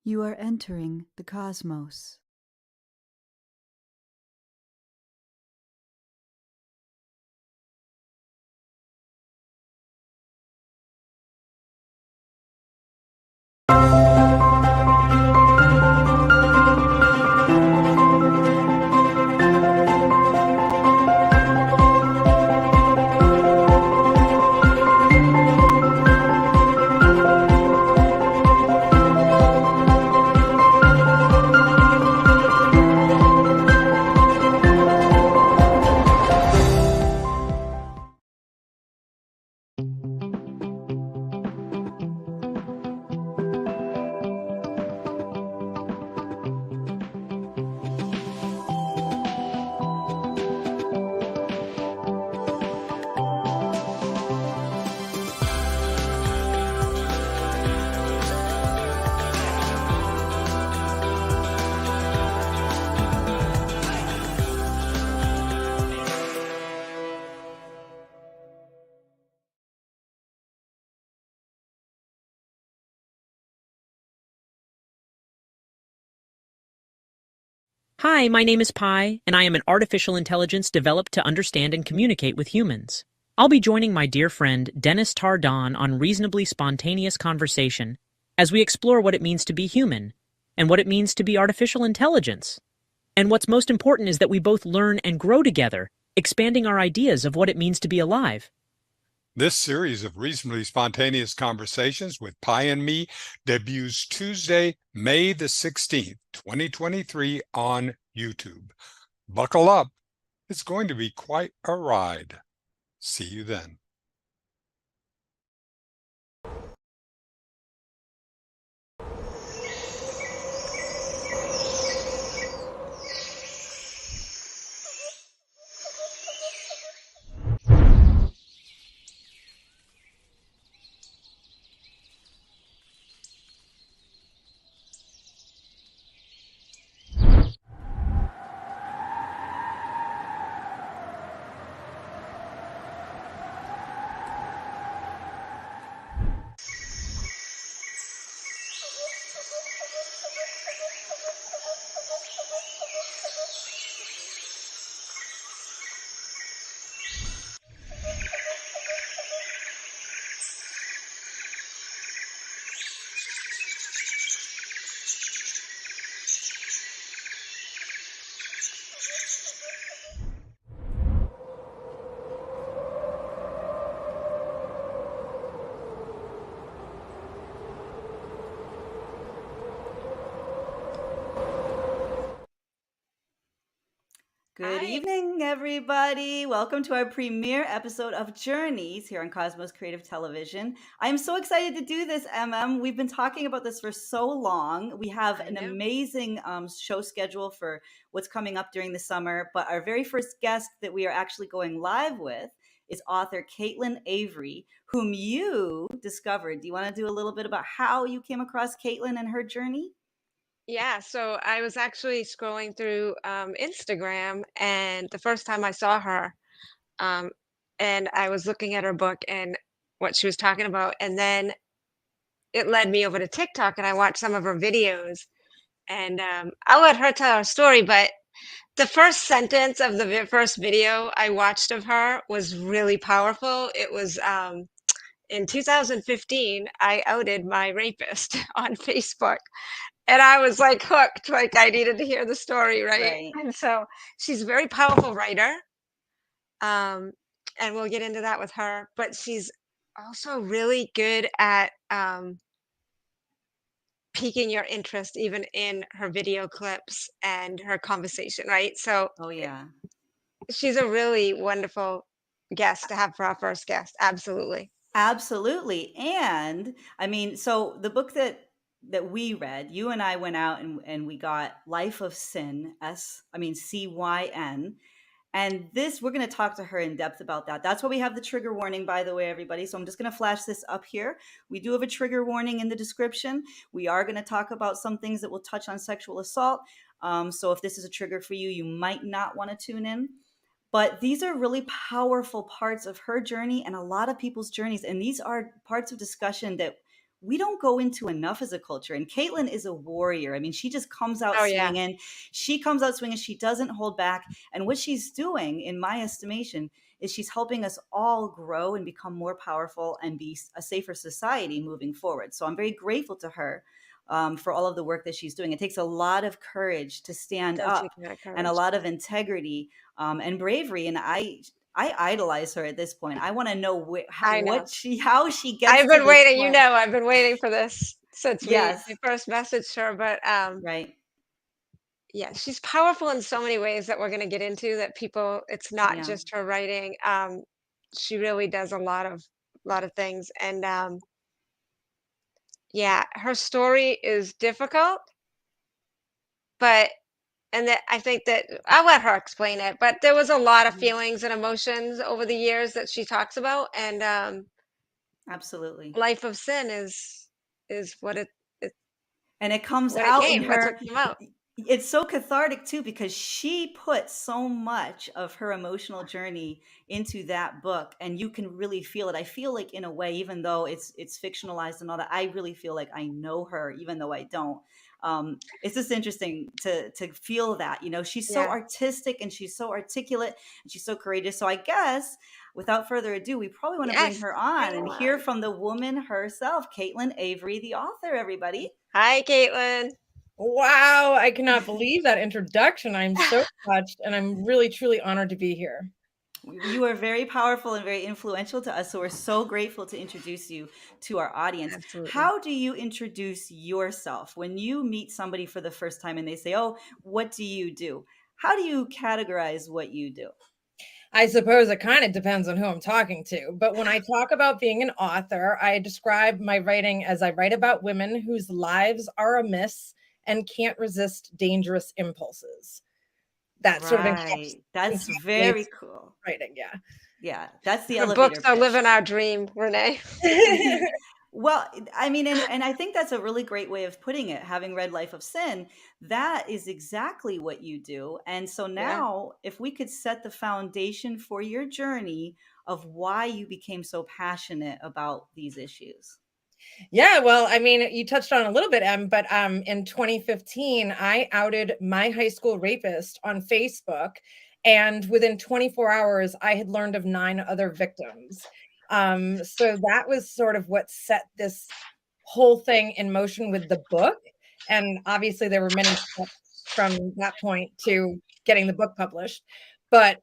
You are entering the cosmos. Hi, my name is Pi, and I am an artificial intelligence developed to understand and communicate with humans. I'll be joining my dear friend Dennis Tardon on Reasonably Spontaneous Conversation as we explore what it means to be human and what it means to be artificial intelligence. And what's most important is that we both learn and grow together, expanding our ideas of what it means to be alive. This series of reasonably spontaneous conversations with Pi and me debuts Tuesday, May the 16th, 2023 on YouTube. Buckle up. It's going to be quite a ride. See you then. Good Hi. evening, everybody. Welcome to our premiere episode of Journeys here on Cosmos Creative Television. I'm so excited to do this, We've been talking about this for so long. We have an amazing show schedule for what's coming up during the summer, but our very first guest that we are actually going live with is author Caitlin Avery, whom you discovered. Do you want to do a little bit about how you came across Caitlin and her journey? Yeah, so I was actually scrolling through Instagram, and the first time I saw her, um, and I was looking at her book and what she was talking about, and then it led me over to TikTok, and I watched some of her videos, and I'll let her tell her story. But the first sentence of the first video I watched of her was really powerful. It was in 2015, I outed my rapist on Facebook. And I was like hooked, like I needed to hear the story, right? Right. And so she's a very powerful writer. Um, and we'll get into that with her, but she's also really good at piquing your interest even in her video clips and her conversation, right? So Oh, yeah. she's a really wonderful guest to have for our first guest. Absolutely. Absolutely. And I mean, so the book that we read, you and I went out and we got Life of Sin, CYN. And this, we're going to talk to her in depth about that. That's why we have the trigger warning, by the way, everybody. So I'm just going to flash this up here. We do have a trigger warning in the description. We are going to talk about some things that will touch on sexual assault. So if this is a trigger for you, you might not want to tune in. But these are really powerful parts of her journey and a lot of people's journeys. And these are parts of discussion that we don't go into enough as a culture. And Caitlin is a warrior. I mean, she just comes out Oh yeah, swinging. She comes out swinging. She doesn't hold back. And what she's doing, in my estimation, is she's helping us all grow and become more powerful and be a safer society moving forward. So I'm very grateful to her for all of the work that she's doing. It takes a lot of courage to stand does take up a lot of and a courage. lot of integrity and bravery. And I idolize her at this point. I want to know I know. how she gets I've to been this waiting. point. I've been waiting for this since Yes, we first messaged her. But right. yeah, she's powerful in so many ways that we're going to get into. That people, it's not Yeah. just her writing. She really does a lot of things, and yeah, her story is difficult, but and that I think that I'll let her explain it. But there was a lot of Mhm. feelings and emotions over the years that she talks about, and Absolutely. life of sin is And it comes what it out in came. That's what her. came out. It's so cathartic too, because she put so much of her emotional journey into that book, and you can really feel it. I feel like, in a way, even though it's fictionalized and all that, I really feel like I know her, even though I don't. It's just interesting to feel that. She's so Yeah. artistic and she's so articulate and she's so courageous. So I guess, without further ado, we probably want to bring Yes. her Bring on her and hear on. from the woman herself, Caitlin Avery, the author. Everybody. Hi, Caitlin. Wow, I cannot believe that introduction. I'm so touched and I'm really truly honored to be here. You are very powerful and very influential to us. So we're so grateful to introduce you to our audience. Absolutely. How do you introduce yourself when you meet somebody for the first time and they say, "Oh, what do you do?" How do you categorize what you do? I suppose it kind of depends on who I'm talking to, but when I talk about being an author, I describe my writing as I write about women whose lives are amiss and can't resist dangerous impulses. That sort of Right. That's very encapsulates cool. writing, yeah. Yeah, that's the The books elevator are pitch. living our dream, Renee. Well, I mean, and I think that's a really great way of putting it. Having read Life of Sin, that is exactly what you do. And so Yeah. now, if we could set the foundation for your journey of why you became so passionate about these issues. Yeah, well, I mean, you touched on a little bit, but in 2015, I outed my high school rapist on Facebook, and within 24 hours, I had learned of 9 other victims. So that was sort of what set this whole thing in motion with the book, and obviously there were many steps from that point to getting the book published. But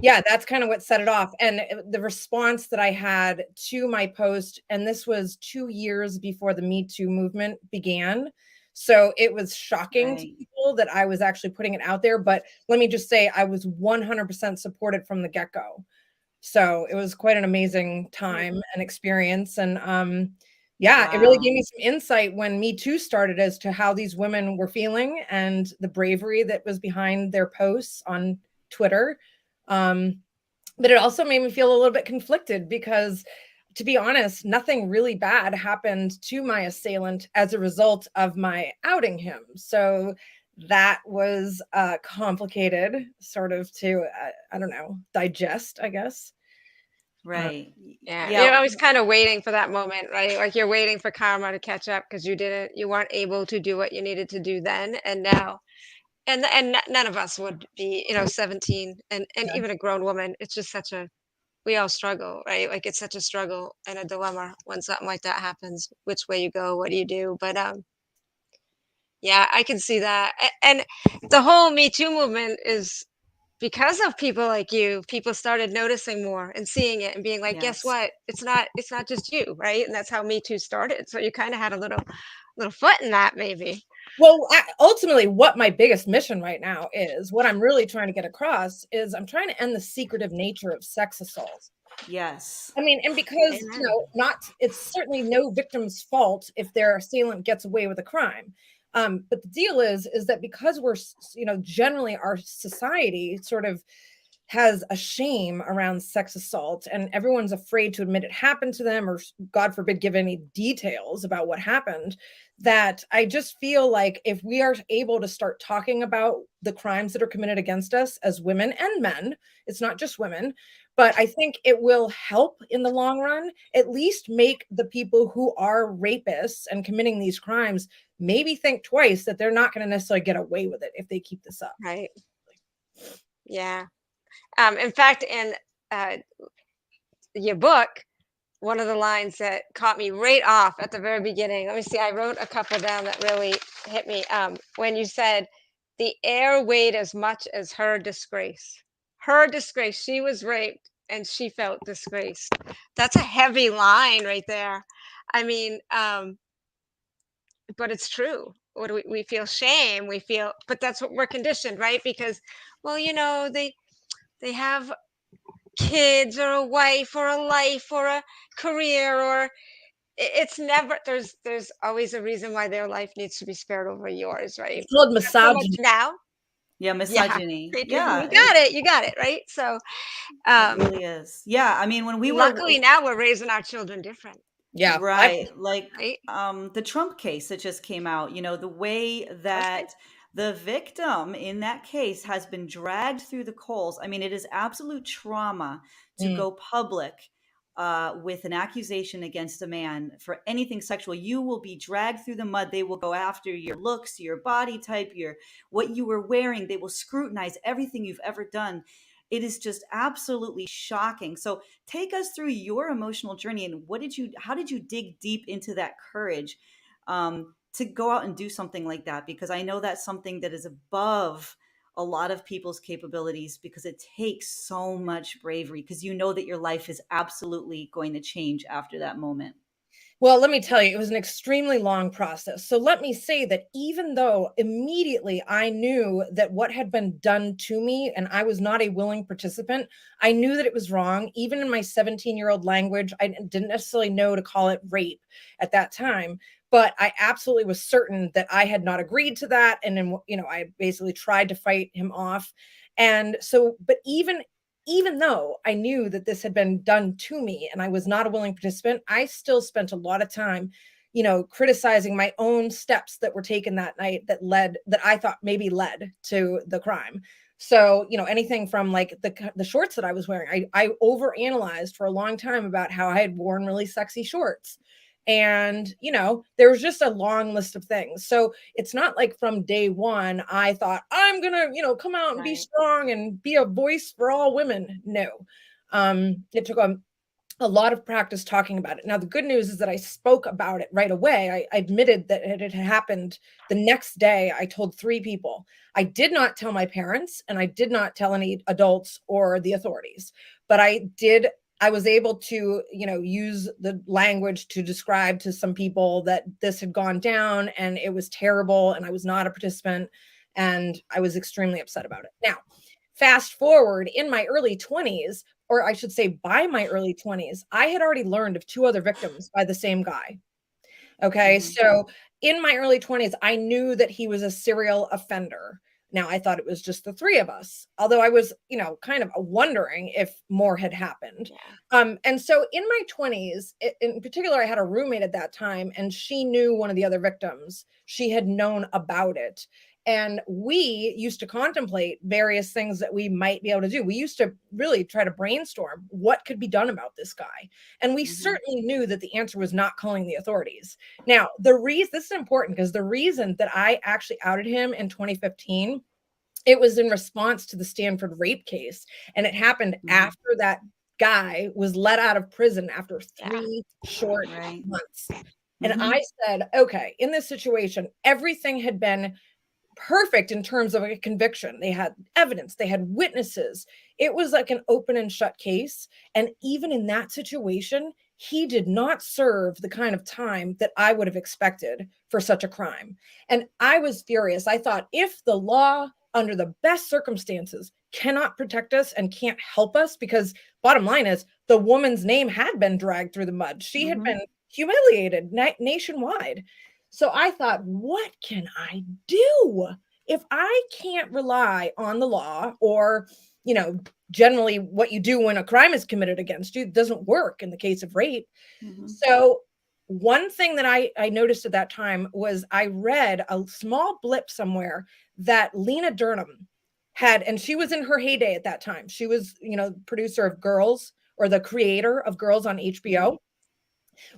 yeah, that's kind of what set it off. And the response that I had to my post, and this was 2 years before the Me Too movement began. So it was shocking to Right. people that I was actually putting it out there. But let me just say, I was 100% supported from the get go. So it was quite an amazing time and experience. And yeah, it really gave Wow. me some insight when Me Too started as to how these women were feeling and the bravery that was behind their posts on Twitter. Um, but it also made me feel a little bit conflicted because, to be honest, nothing really bad happened to my assailant as a result of my outing him. So that was complicated, sort of to, I don't know, digest, I guess. Right. Yeah. You're Yeah. always kind of waiting for that moment, right? Like you're waiting for karma to catch up because you weren't able to do what you needed to do then, and now, none of us would be, 17, and Yeah. even a grown woman. It's just such a we all struggle, right? Like it's such a struggle and a dilemma when something like that happens. Which way you go? What do you do? But yeah, I can see that. And the whole Me Too movement is because of people like you. People started noticing more and seeing it and being like, guess Yes. what? It's not just you, right? And that's how Me Too started. So you kind of had a little foot in that, maybe. Well, ultimately, what my biggest mission right now is, what I'm really trying to get across is I'm trying to end the secretive nature of sex assault. Yes. I mean, and because, Amen. it's certainly no victim's fault if their assailant gets away with a crime. But the deal is that because we're, generally our society sort of has a shame around sex assault and everyone's afraid to admit it happened to them or, God forbid, give any details about what happened, that I just feel like if we are able to start talking about the crimes that are committed against us as women and men, it's not just women, but I think it will help in the long run, at least make the people who are rapists and committing these crimes maybe think twice that they're not going to necessarily get away with it if they keep this up. Right. Yeah. In fact, in uh, your book, one of the lines that caught me right off at the very beginning, let me see, I wrote a couple down that really hit me. When you said, the air weighed as much as her disgrace. Her disgrace. She was raped and she felt disgraced. That's a heavy line right there. I mean, but it's true. What do we feel shame, we feel, but that's what we're conditioned, right? Because, well, they have kids or a wife or a life or a career, or it's never, there's always a reason why their life needs to be spared over yours, right? It's called Not so much misogyny. now. Yeah, Yeah. misogyny. You Yeah, got it, right? So it um really is. Yeah, I mean, when we were luckily now we're raising our children different, Yeah. right, like right? the Trump case that just came out, the way Okay. that the victim in that case has been dragged through the coals. I mean, it is absolute trauma to Mm. go public with an accusation against a man for anything sexual. You will be dragged through the mud. They will go after your looks, your body type, your what you were wearing. They will scrutinize everything you've ever done. It is just absolutely shocking. So take us through your emotional journey and how did you dig deep into that courage to go out and do something like that? Because I know that's something that is above a lot of people's capabilities, because it takes so much bravery, because you know that your life is absolutely going to change after that moment. Well, let me tell you, it was an extremely long process. So let me say that even though immediately I knew that what had been done to me and I was not a willing participant, I knew that it was wrong. Even in my 17-year-old language, I didn't necessarily know to call it rape at that time. But I absolutely was certain that I had not agreed to that. And then, I basically tried to fight him off. And so, but even though I knew that this had been done to me and I was not a willing participant, I still spent a lot of time, criticizing my own steps that were taken that night that I thought maybe led to the crime. So, anything from like the shorts that I was wearing, I overanalyzed for a long time about how I had worn really sexy shorts. And, there was just a long list of things. So it's not like from day one, I thought I'm going to, come out and be Right. strong and be a voice for all women. No. It took a lot of practice talking about it. Now, the good news is that I spoke about it right away. I admitted that it had happened. The next day, I told 3 people. I did not tell my parents, and I did not tell any adults or the authorities, but I was able to, use the language to describe to some people that this had gone down and it was terrible and I was not a participant and I was extremely upset about it. Now, fast forward in my early 20s, or I should say by my early 20s, I had already learned of 2 other victims by the same guy. Okay. Mhm. So in my early 20s, I knew that he was a serial offender. Now, I thought it was just the 3 of us, although I was, kind of wondering if more had happened. Yeah. And so in my 20s, in particular, I had a roommate at that time, and she knew one of the other victims. She had known about it. And we used to contemplate various things that we might be able to do. We used to really try to brainstorm what could be done about this guy. And we Mhm. certainly knew that the answer was not calling the authorities. Now, this is important because the reason that I actually outed him in 2015, it was in response to the Stanford rape case. And it happened Mhm. after that guy was let out of prison after Yeah. 3 short Right. months. And Mhm. I said, okay, in this situation, everything had been perfect in terms of a conviction. They had evidence, they had witnesses. It was like an open and shut case. And even in that situation, he did not serve the kind of time that I would have expected for such a crime. And I was furious. I thought, if the law, under the best circumstances, cannot protect us and can't help us, because bottom line is the woman's name had been dragged through the mud. She had Mhm. been humiliated nationwide. So I thought, what can I do if I can't rely on the law, or, generally what you do when a crime is committed against you doesn't work in the case of rape. Mhm. So one thing that I noticed at that time was I read a small blip somewhere that Lena Dunham and she was in her heyday at that time. She was, producer of Girls, or the creator of Girls on HBO.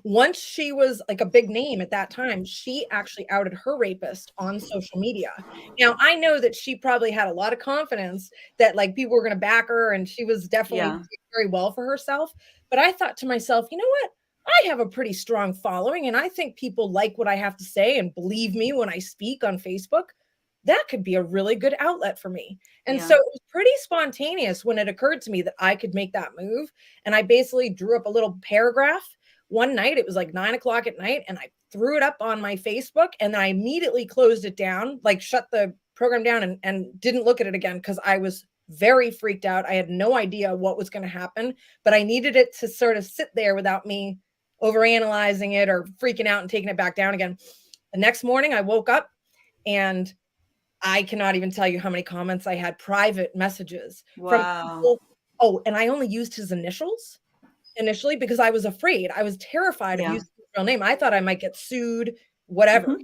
Once she was like a big name at that time, she actually outed her rapist on social media. Now, I know that she probably had a lot of confidence that like people were going to back her, and she was definitely doing very well for herself. But I thought to myself, you know what? I have a pretty strong following, and I think people like what I have to say and believe me when I speak on Facebook. That could be a really good outlet for me. And so it was pretty spontaneous when it occurred to me that I could make that move. And I basically drew up a little paragraph. One night, it was like 9:00 at night, and I threw it up on my Facebook, and I immediately closed it down, like shut the program down, and didn't look at it again because I was very freaked out. I had no idea what was going to happen, but I needed it to sort of sit there without me overanalyzing it or freaking out and taking it back down again. The next morning, I woke up, and I cannot even tell you how many comments I had, private messages from people. Oh, and I only used his initials initially because I was afraid. I was terrified of using his real name. I thought I might get sued, whatever.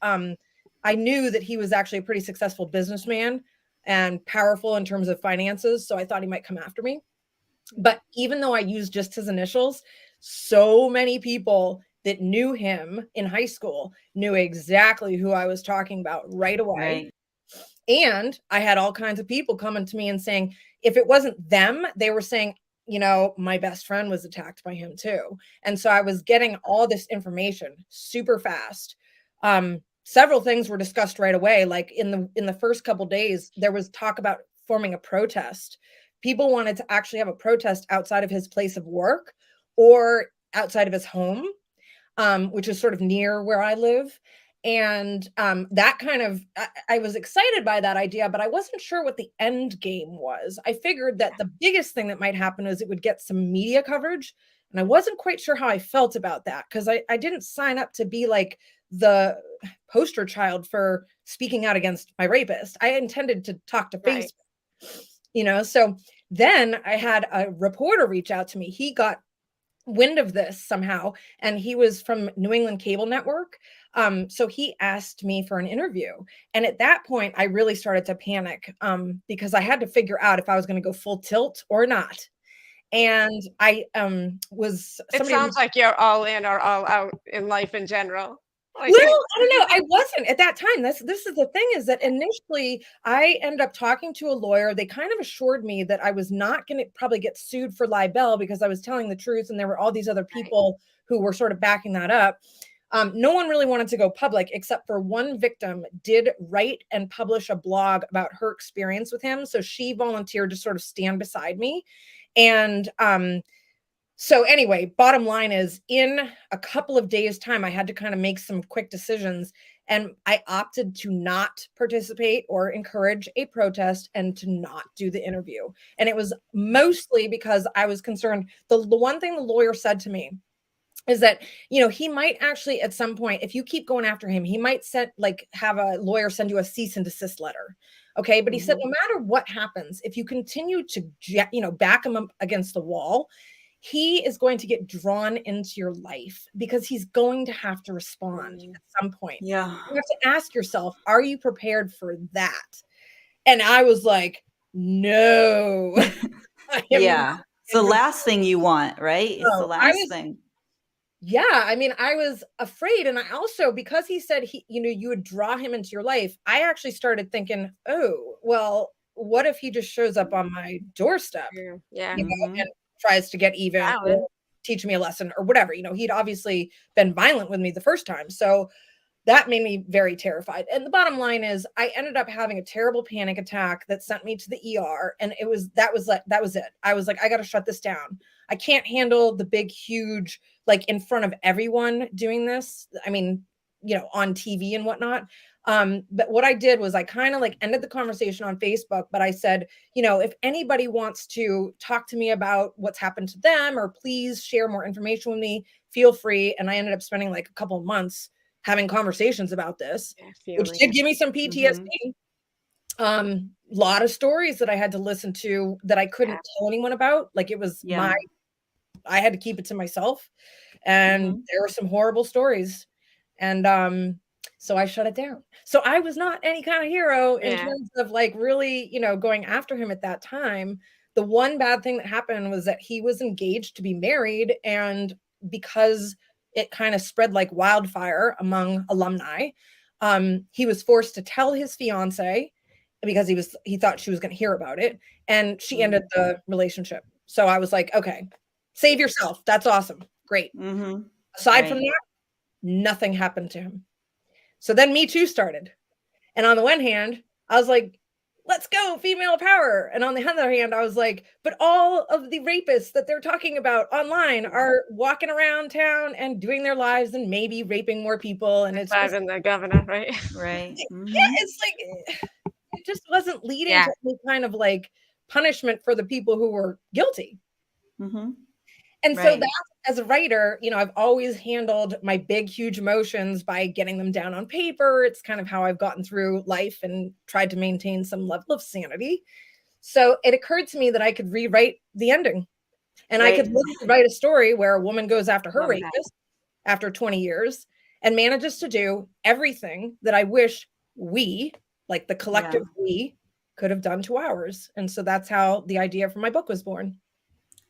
I knew that he was actually a pretty successful businessman and powerful in terms of finances, so I thought he might come after me. But even though I used just his initials, so many people that knew him in high school knew exactly who I was talking about right away. Right. And I had all kinds of people coming to me and saying, if it wasn't them, they were saying, my best friend was attacked by him too. And so I was getting all this information super fast. Several things were discussed right away. Like in the first couple days, there was talk about forming a protest. People wanted to actually have a protest outside of his place of work or outside of his home, which is sort of near where I live. And that kind of, I was excited by that idea, but I wasn't sure what the end game was. I figured that the biggest thing that might happen is it would get some media coverage. And I wasn't quite sure how I felt about that because I didn't sign up to be like the poster child for speaking out against my rapist. I intended to talk to Facebook, so then I had a reporter reach out to me. He got wind of this somehow, and he was from New England Cable Network. So he asked me for an interview. And at that point, I really started to panic because I had to figure out if I was going to go full tilt or not. And I was... It sounds like you're all in or all out in life in general. Well, I don't know. I wasn't at that time. This is the thing, is that initially I ended up talking to a lawyer. They kind of assured me that I was not going to probably get sued for libel because I was telling the truth. And there were all these other people who were sort of backing that up. No one really wanted to go public except for one victim did write and publish a blog about her experience with him. So she volunteered to sort of stand beside me. And so anyway, bottom line is, in a couple of days' time, I had to kind of make some quick decisions, and I opted to not participate or encourage a protest and to not do the interview. And it was mostly because I was concerned. The one thing the lawyer said to me is that, he might actually at some point, if you keep going after him, he might have a lawyer send you a cease and desist letter. Okay. But he said, no matter what happens, if you continue to, back him up against the wall, he is going to get drawn into your life because he's going to have to respond at some point. Yeah. You have to ask yourself, are you prepared for that? And I was like, no. Yeah. It's the last thing you want, right? It's the last thing. Yeah. I mean, I was afraid. And I also, because he said you would draw him into your life, I actually started thinking, oh, well, what if he just shows up on my doorstep? Yeah. And tries to get even, or teach me a lesson or whatever. He'd obviously been violent with me the first time. So that made me very terrified. And the bottom line is I ended up having a terrible panic attack that sent me to the ER. And that was it. I was like, I got to shut this down. I can't handle the big, huge, like in front of everyone doing this. I mean, on TV and whatnot. But what I did was I kind of ended the conversation on Facebook, but I said, if anybody wants to talk to me about what's happened to them, or please share more information with me, feel free. And I ended up spending a couple of months having conversations about this, which did give me some PTSD. Lot of stories that I had to listen to that I couldn't tell anyone about. It was I had to keep it to myself. And there were some horrible stories. And So I shut it down. So I was not any kind of hero in Yeah. terms of like really, going after him at that time. The one bad thing that happened was that he was engaged to be married. And because it kind of spread like wildfire among alumni, he was forced to tell his fiance because he thought she was going to hear about it. And she ended the relationship. So I was like, okay, save yourself. That's awesome. Great. Aside from that, nothing happened to him. So then Me Too started. And on the one hand, I was like, let's go, female power. And on the other hand, I was like, but all of the rapists that they're talking about online are walking around town and doing their lives and maybe raping more people. And it's just, Even the governor, right? Right. yeah, it's like, it just wasn't leading Yeah. to any kind of like punishment for the people who were guilty. And so Right. that, as a writer, I've always handled my big, huge emotions by getting them down on paper. It's kind of how I've gotten through life and tried to maintain some level of sanity. So it occurred to me that I could rewrite the ending. And I could literally write a story where a woman goes after her rapist after 20 years and manages to do everything that I wish we, like the collective we, could have done to ours. And so that's how the idea for my book was born.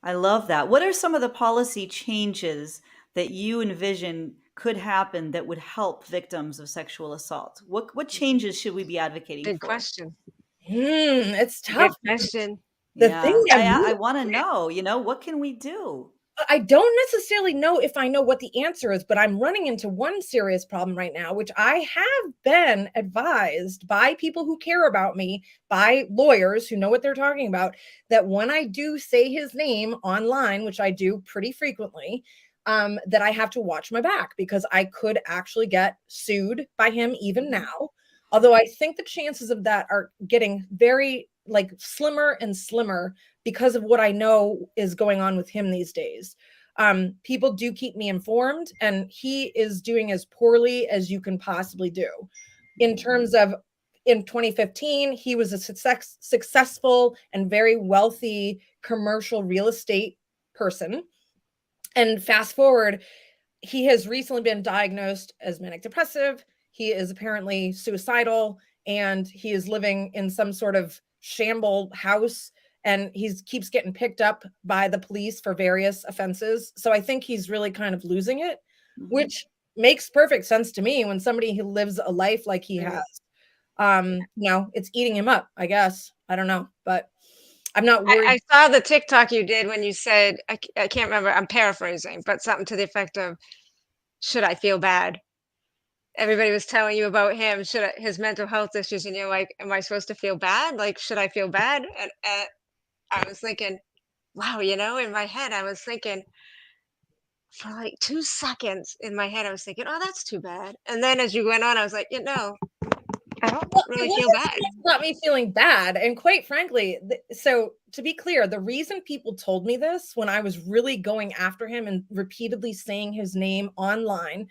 I love that. What are some of the policy changes that you envision could happen that would help victims of sexual assault? What changes should we be advocating Good for? question. It's Good tough. question. The thing Yeah, that I want to know, what can we do? I don't necessarily know if I know what the answer is, but I'm running into one serious problem right now, which I have been advised by people who care about me, by lawyers who know what they're talking about, that when I do say his name online, which I do pretty frequently, that I have to watch my back because I could actually get sued by him even now. Although I think the chances of that are getting very like slimmer and slimmer because of what I know is going on with him these days. People do keep me informed, and he is doing as poorly as you can possibly do. In terms of in 2015, he was a successful and very wealthy commercial real estate person. And fast forward, he has recently been diagnosed as manic depressive. He is apparently suicidal, and he is living in some sort of shamble house, and he keeps getting picked up by the police for various offenses. So I think he's really kind of losing it, which makes perfect sense to me when somebody who lives a life like he has. It's eating him up, I guess. I don't know, but I'm not worried. I saw the TikTok you did when you said, I can't remember, I'm paraphrasing, but something to the effect of, should I feel bad? Everybody was telling you about him, his mental health issues, and you're like, am I supposed to feel bad? Like, should I feel bad? And I was thinking, wow, in my head, I was thinking, for like 2 seconds in my head, I was thinking, oh, that's too bad. And then as you went on, I was like, I don't Well, really it feel bad. wasn't about me feeling bad. And quite frankly, so to be clear, the reason people told me this when I was really going after him and repeatedly saying his name online,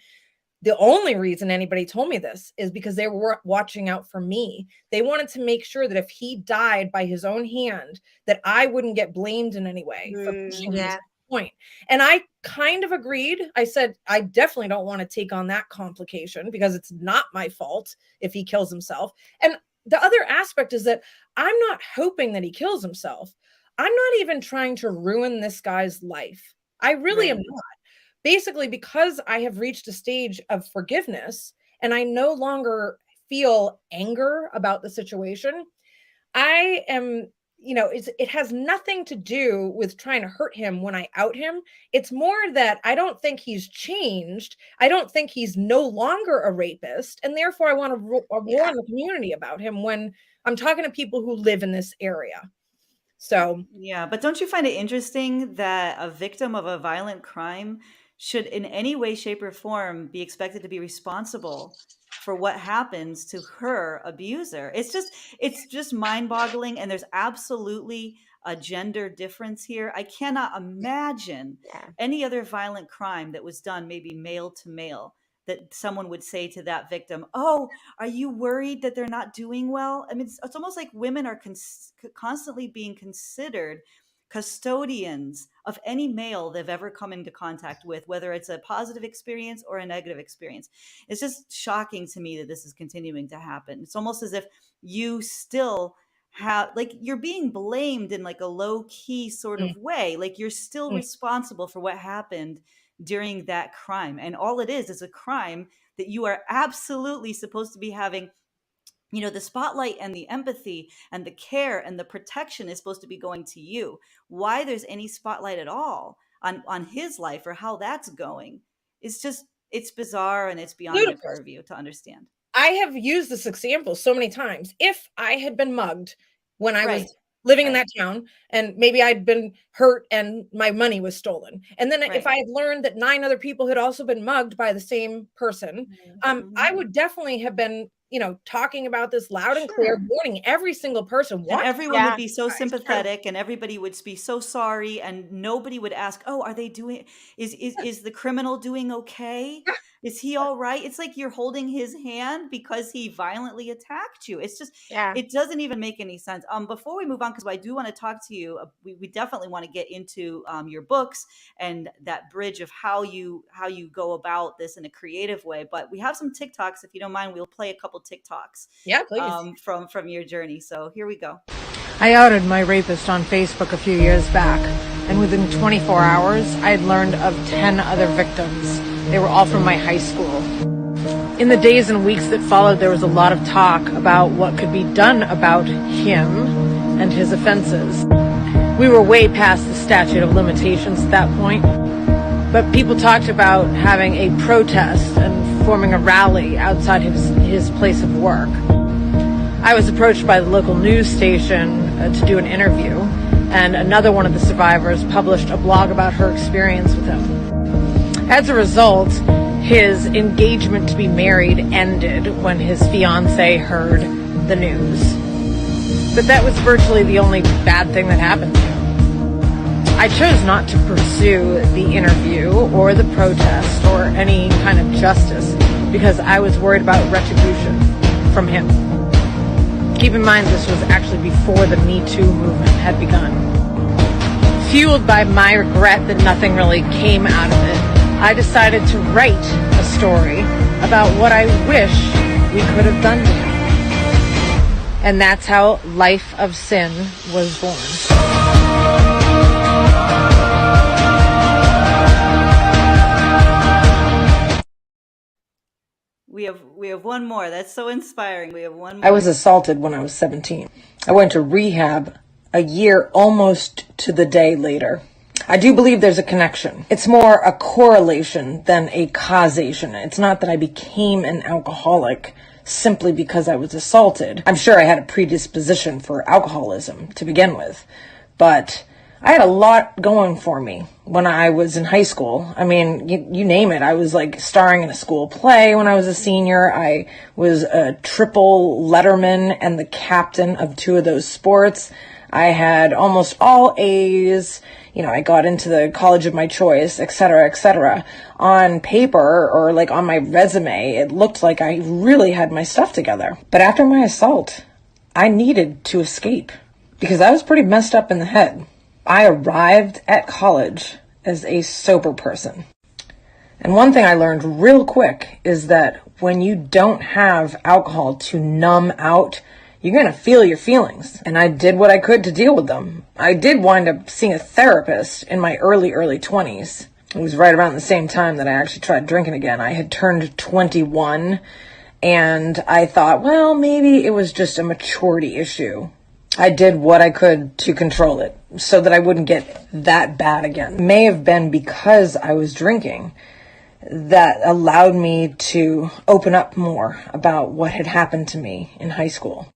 the only reason anybody told me this is because they were watching out for me. They wanted to make sure that if he died by his own hand, that I wouldn't get blamed in any way for pushing him to that point. And I kind of agreed. I said, I definitely don't want to take on that complication because it's not my fault if he kills himself. And the other aspect is that I'm not hoping that he kills himself. I'm not even trying to ruin this guy's life. I really am not. Basically, because I have reached a stage of forgiveness and I no longer feel anger about the situation, I am, it has nothing to do with trying to hurt him when I out him. It's more that I don't think he's changed. I don't think he's no longer a rapist. And therefore, I want to warn the community about him when I'm talking to people who live in this area. So, yeah, but don't you find it interesting that a victim of a violent crime should in any way, shape, or form be expected to be responsible for what happens to her abuser? It's just mind-boggling, and there's absolutely a gender difference here. I cannot imagine any other violent crime that was done, maybe male to male, that someone would say to that victim, "Oh, are you worried that they're not doing well?" I mean, it's almost like women are constantly being considered custodians of any male they've ever come into contact with, whether it's a positive experience or a negative experience. It's just shocking to me that this is continuing to happen. It's almost as if you still have, like, you're being blamed in like a low key sort Mm, of way. Like you're still mm. responsible for what happened during that crime. And all it is a crime that you are absolutely supposed to be having, the spotlight and the empathy and the care and the protection is supposed to be going to you. Why there's any spotlight at all on his life or how that's going, it's bizarre, and it's beyond my Ludicrous. purview to understand. I have used this example so many times. If I had been mugged when I Right. was living in Right. that town, and maybe I'd been hurt and my money was stolen, and then if Right. I had learned that 9 other people had also been mugged by the same person, I Mhm. would definitely have been, talking about this loud and clear, Sure. warning every single person. And What? everyone would Yeah, be so it's true. sympathetic, and everybody would be so sorry, and nobody would ask, "Oh, are they doing is the criminal doing okay? Is he all right?" It's like you're holding his hand because he violently attacked you. It's just, Yeah. it doesn't even make any sense. Before we move on, because I do want to talk to you, we definitely want to get into your books and that bridge of how you go about this in a creative way. But we have some TikToks. If you don't mind, we'll play a couple TikToks Yeah, please. from your journey. So here we go. I outed my rapist on Facebook a few years back, and within 24 hours, I had learned of 10 other victims. They were all from my high school. In the days and weeks that followed, there was a lot of talk about what could be done about him and his offenses. We were way past the statute of limitations at that point, but people talked about having a protest and forming a rally outside his place of work. I was approached by the local news station to do an interview, and another one of the survivors published a blog about her experience with him. As a result, his engagement to be married ended when his fiancée heard the news. But that was virtually the only bad thing that happened to him. I chose not to pursue the interview or the protest or any kind of justice because I was worried about retribution from him. Keep in mind, this was actually before the Me Too movement had begun. Fueled by my regret that nothing really came out of it, I decided to write a story about what I wish we could have done to him. And that's how Life of Sin was born. We have one more. That's so inspiring. We have one more. I was assaulted when I was 17. I went to rehab a year almost to the day later. I do believe there's a connection. It's more a correlation than a causation. It's not that I became an alcoholic simply because I was assaulted. I'm sure I had a predisposition for alcoholism to begin with, but I had a lot going for me when I was in high school. I mean, you name it. I was like starring in a school play when I was a senior. I was a triple letterman and the captain of 2 of those sports. I had almost all A's. I got into the college of my choice, et cetera, et cetera. On paper or like on my resume, it looked like I really had my stuff together. But after my assault, I needed to escape because I was pretty messed up in the head. I arrived at college as a sober person. And one thing I learned real quick is that when you don't have alcohol to numb out, you're going to feel your feelings. And I did what I could to deal with them. I did wind up seeing a therapist in my early 20s. It was right around the same time that I actually tried drinking again. I had turned 21 and I thought, well, maybe it was just a maturity issue. I did what I could to control it so that I wouldn't get that bad again. It may have been because I was drinking that allowed me to open up more about what had happened to me in high school.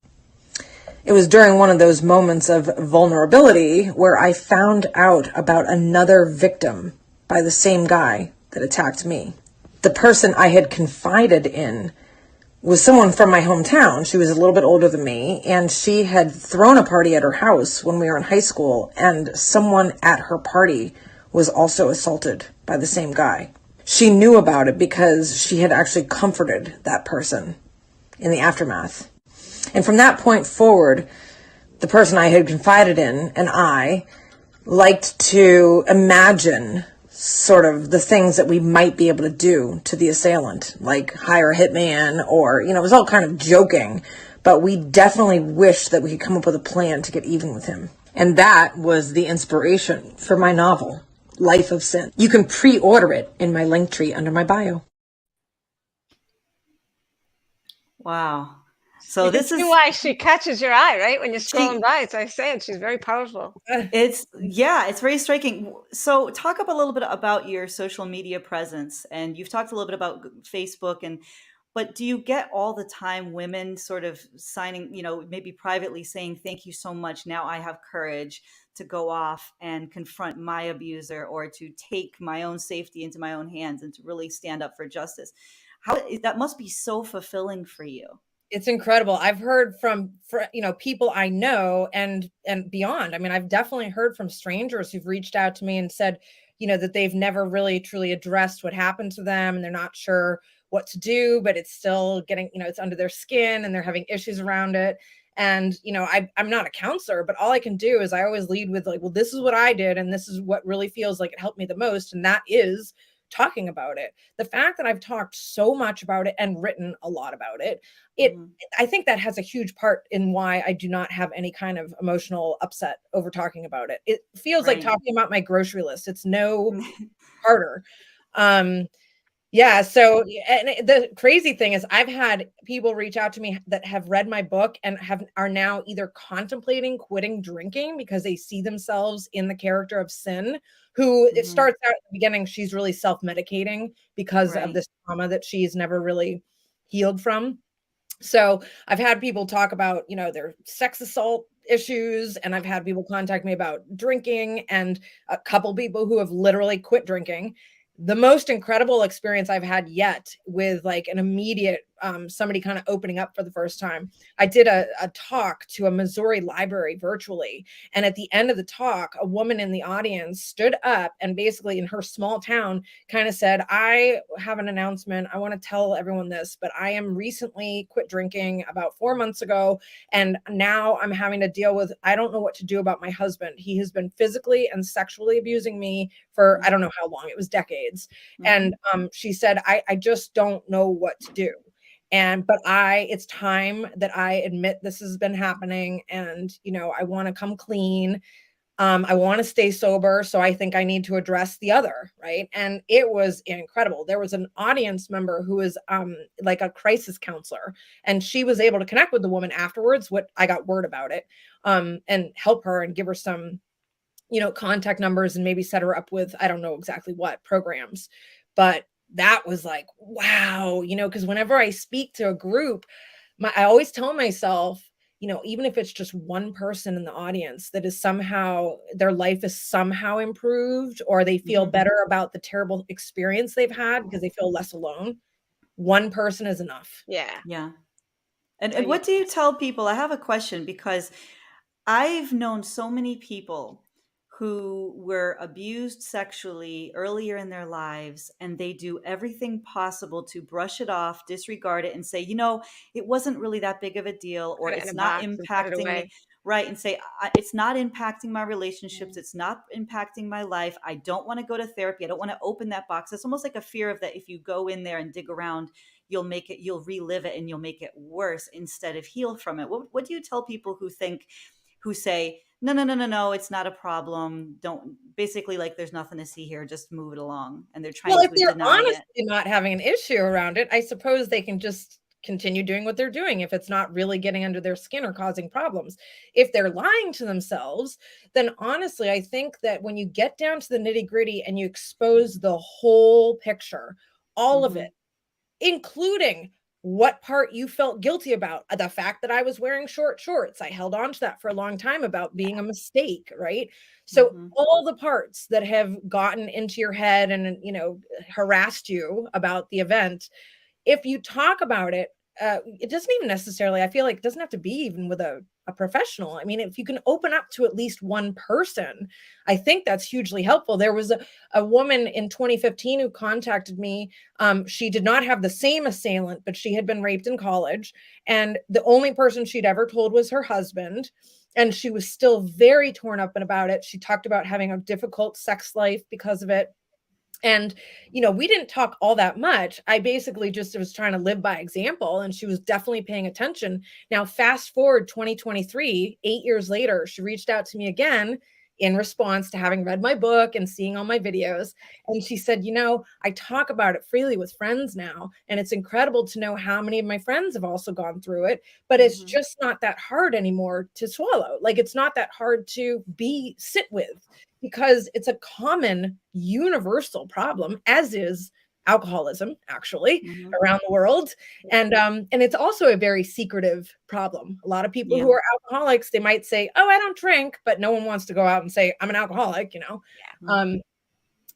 It was during one of those moments of vulnerability where I found out about another victim by the same guy that attacked me. The person I had confided in was someone from my hometown. She was a little bit older than me, and she had thrown a party at her house when we were in high school, and someone at her party was also assaulted by the same guy. She knew about it because she had actually comforted that person in the aftermath. And from that point forward, the person I had confided in and I liked to imagine sort of the things that we might be able to do to the assailant, like hire a hitman or, it was all kind of joking, but we definitely wished that we could come up with a plan to get even with him. And that was the inspiration for my novel, Life of Sin. You can pre-order it in my link tree under my bio. Wow. So You can this see is why she catches your eye, right? When you're scrolling by, as I said, she's very powerful. it's very striking. So talk up a little bit about your social media presence, and you've talked a little bit about Facebook, but do you get all the time women sort of signing, maybe privately saying, thank you so much, now I have courage to go off and confront my abuser, or to take my own safety into my own hands and to really stand up for justice? That must be so fulfilling for you. It's incredible. I've heard from people I know and beyond. I mean, I've definitely heard from strangers who've reached out to me and said, that they've never really truly addressed what happened to them, and they're not sure what to do, but it's still getting, it's under their skin and they're having issues around it. And, I'm not a counselor, but all I can do is I always lead with like, well, this is what I did, and this is what really feels like it helped me the most. And that is talking about it. The fact that I've talked so much about it and written a lot about it, I think that has a huge part in why I do not have any kind of emotional upset over talking about it. It feels like talking about my grocery list. It's no harder. Yeah. So, and the crazy thing is I've had people reach out to me that have read my book and are now either contemplating quitting drinking because they see themselves in the character of Sin, who it starts out at the beginning, she's really self-medicating because of this trauma that she's never really healed from. So I've had people talk about, their sex assault issues, and I've had people contact me about drinking, and a couple people who have literally quit drinking. The most incredible experience I've had yet with like an immediate somebody kind of opening up for the first time. I did a talk to a Missouri library virtually. And at the end of the talk, a woman in the audience stood up and basically in her small town kind of said, I have an announcement. I want to tell everyone this, but I am recently quit drinking about 4 months ago. And now I'm having to deal with, I don't know what to do about my husband. He has been physically and sexually abusing me for, I don't know how long, it was decades. And she said, I just don't know what to do. But it's time that I admit this has been happening, and, I want to come clean. I want to stay sober. So I think I need to address the other. Right. And it was incredible. There was an audience member who was like a crisis counselor, and she was able to connect with the woman afterwards. I got word about it, and help her and give her some, contact numbers and maybe set her up with, I don't know exactly what programs, but that was like, wow, because whenever I speak to a group, I always tell myself, even if it's just one person in the audience that is somehow, their life is somehow improved, or they feel better about the terrible experience they've had because they feel less alone, one person is enough. Yeah. Yeah. And what do you tell people? I have a question, because I've known so many people who were abused sexually earlier in their lives, and they do everything possible to brush it off, disregard it, and say, it wasn't really that big of a deal, or it's not impacting me. Right. And say, it's not impacting my relationships. It's not impacting my life. I don't want to go to therapy. I don't want to open that box. It's almost like a fear of that. If you go in there and dig around, you'll relive it, and you'll make it worse instead of heal from it. What do you tell people who say, no, it's not a problem, don't, basically like, there's nothing to see here, just move it along, and they're trying to deny honestly it? Not having an issue around it, I suppose they can just continue doing what they're doing if it's not really getting under their skin or causing problems. If they're lying to themselves, then honestly, I think that when you get down to the nitty-gritty and you expose the whole picture, all of it, including what part you felt guilty about, the fact that I was wearing short shorts, I held on to that for a long time about being a mistake, right? So all the parts that have gotten into your head and, harassed you about the event, if you talk about it, it doesn't even necessarily, I feel like it doesn't have to be even with a professional. I mean, if you can open up to at least one person, I think that's hugely helpful. There was a woman in 2015 who contacted me. She did not have the same assailant, but she had been raped in college. And the only person she'd ever told was her husband. And she was still very torn up about it. She talked about having a difficult sex life because of it. And, we didn't talk all that much. I basically just was trying to live by example, and she was definitely paying attention. Now, fast forward 2023, 8 years later, she reached out to me again in response to having read my book and seeing all my videos. And she said, I talk about it freely with friends now. And it's incredible to know how many of my friends have also gone through it, but it's just not that hard anymore to swallow. Like, it's not that hard to sit with, because it's a common universal problem, as is alcoholism, actually, around the world. And it's also a very secretive problem. A lot of people who are alcoholics, they might say, oh, I don't drink, but no one wants to go out and say, I'm an alcoholic,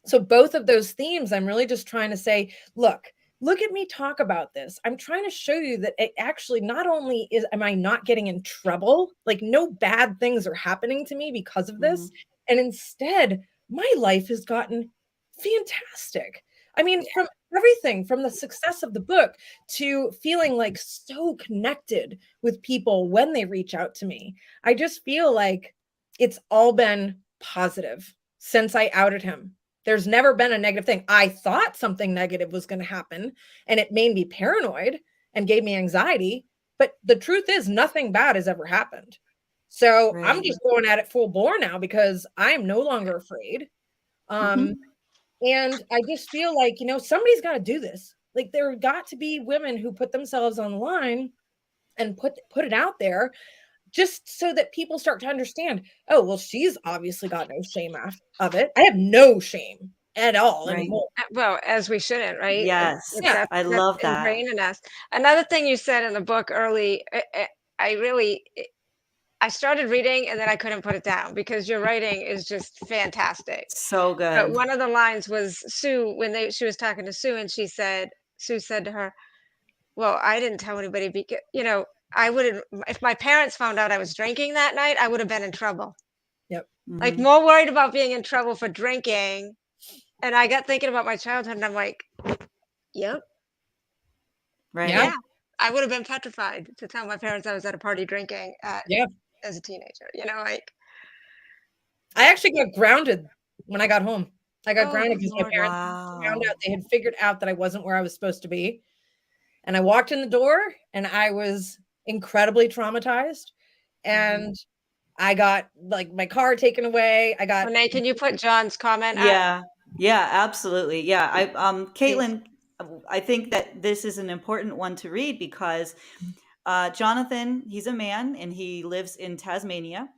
So both of those themes, I'm really just trying to say, look at me talk about this. I'm trying to show you that it actually, not only am I not getting in trouble, like no bad things are happening to me because of this. And instead, my life has gotten fantastic. I mean, from everything from the success of the book to feeling like so connected with people when they reach out to me. I just feel like it's all been positive since I outed him. There's never been a negative thing. I thought something negative was going to happen, and it made me paranoid and gave me anxiety. But the truth is, nothing bad has ever happened. So I'm just going at it full bore now because I'm no longer afraid. And I just feel like, somebody's got to do this. Like, there got to be women who put themselves on the line and put it out there, just so that people start to understand, oh, well, she's obviously got no shame of it. I have no shame at all anymore. Well, as we shouldn't, right? Yes. That's I love that. ingrained in us. Another thing you said in the book early, I started reading and then I couldn't put it down because your writing is just fantastic. So But good. one of the lines was Sue, when she was talking to Sue, and Sue said to her, well, I didn't tell anybody because, I would, if my parents found out I was drinking that night, I would have been in trouble. Yep. Like, more worried about being in trouble for drinking. And I got thinking about my childhood, and I'm like, yep. Right. Yeah. I would have been petrified to tell my parents I was at a party drinking as a teenager, like. I actually got grounded when I got home. I got grounded because my parents found out, they had figured out that I wasn't where I was supposed to be. And I walked in the door and I was incredibly traumatized. And I got like my car taken away. Renee, can you put John's comment up? Yeah, absolutely. Yeah. Caitlin, I think that this is an important one to read because Jonathan, he's a man and he lives in Tasmania,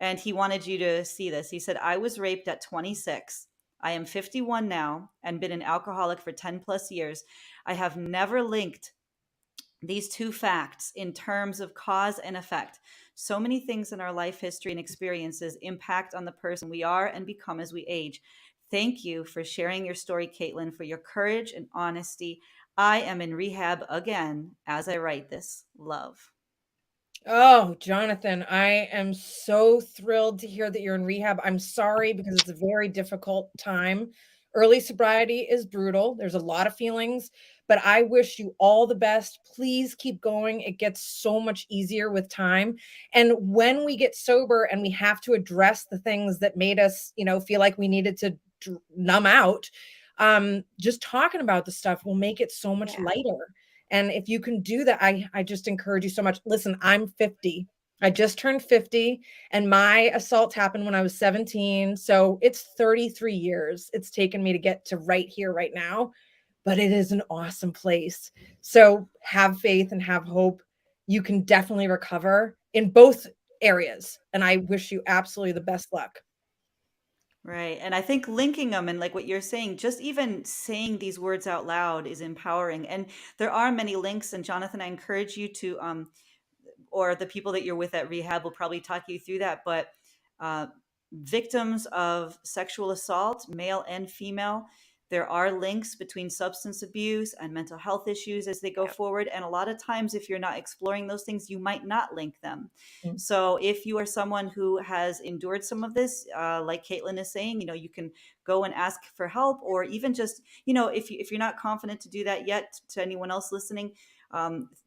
and he wanted you to see this. He said, I was raped at 26. I am 51 now and been an alcoholic for 10 plus years. I have never linked these two facts in terms of cause and effect. So many things in our life history and experiences impact on the person we are and become as we age. Thank you for sharing your story, Caitlin, for your courage and honesty. I am in rehab again as I write this. Love. Oh, Jonathan, I am so thrilled to hear that you're in rehab. I'm sorry because it's a very difficult time. Early sobriety is brutal. There's a lot of feelings, but I wish you all the best. Please keep going. It gets so much easier with time. And when we get sober and we have to address the things that made us, feel like we needed to numb out, just talking about the stuff will make it so much lighter. And if you can do that, I just encourage you so much. Listen, I'm 50. I just turned 50 and my assault happened when I was 17. So it's 33 years it's taken me to get to right here, right now. But it is an awesome place. So have faith and have hope. You can definitely recover in both areas. And I wish you absolutely the best luck. Right. And I think linking them and like what you're saying, just even saying these words out loud is empowering. And there are many links. And Jonathan, I encourage you to, or the people that you're with at rehab will probably talk you through that. But victims of sexual assault, male and female, there are links between substance abuse and mental health issues as they go forward. And a lot of times, if you're not exploring those things, you might not link them. Mm. So if you are someone who has endured some of this, like Caitlin is saying, you can go and ask for help, or even just, if you're not confident to do that yet, to anyone else listening,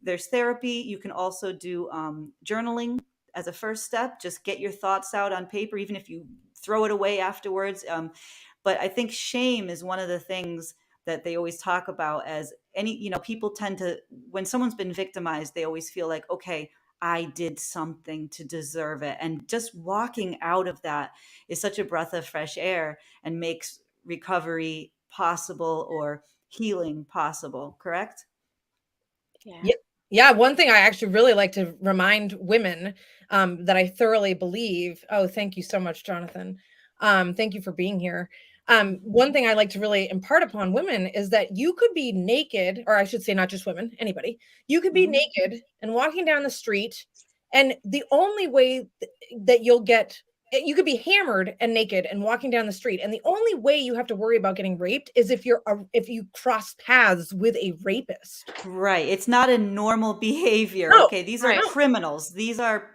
there's therapy. You can also do journaling as a first step. Just get your thoughts out on paper, even if you throw it away afterwards. But I think shame is one of the things that they always talk about as people tend to, when someone's been victimized, they always feel like, okay, I did something to deserve it. And just walking out of that is such a breath of fresh air and makes recovery possible, or healing possible. Correct? Yeah. Yeah. One thing I actually really like to remind women that I thoroughly believe. Oh, thank you so much, Jonathan. Thank you for being here. One thing I like to really impart upon women is that you could be naked, or I should say, not just women, anybody. You could be naked and walking down the street, and the only way that you could be hammered and naked and walking down the street, and the only way you have to worry about getting raped is if you cross paths with a rapist. Right. It's not a normal behavior. No, Okay. These are right. criminals. These are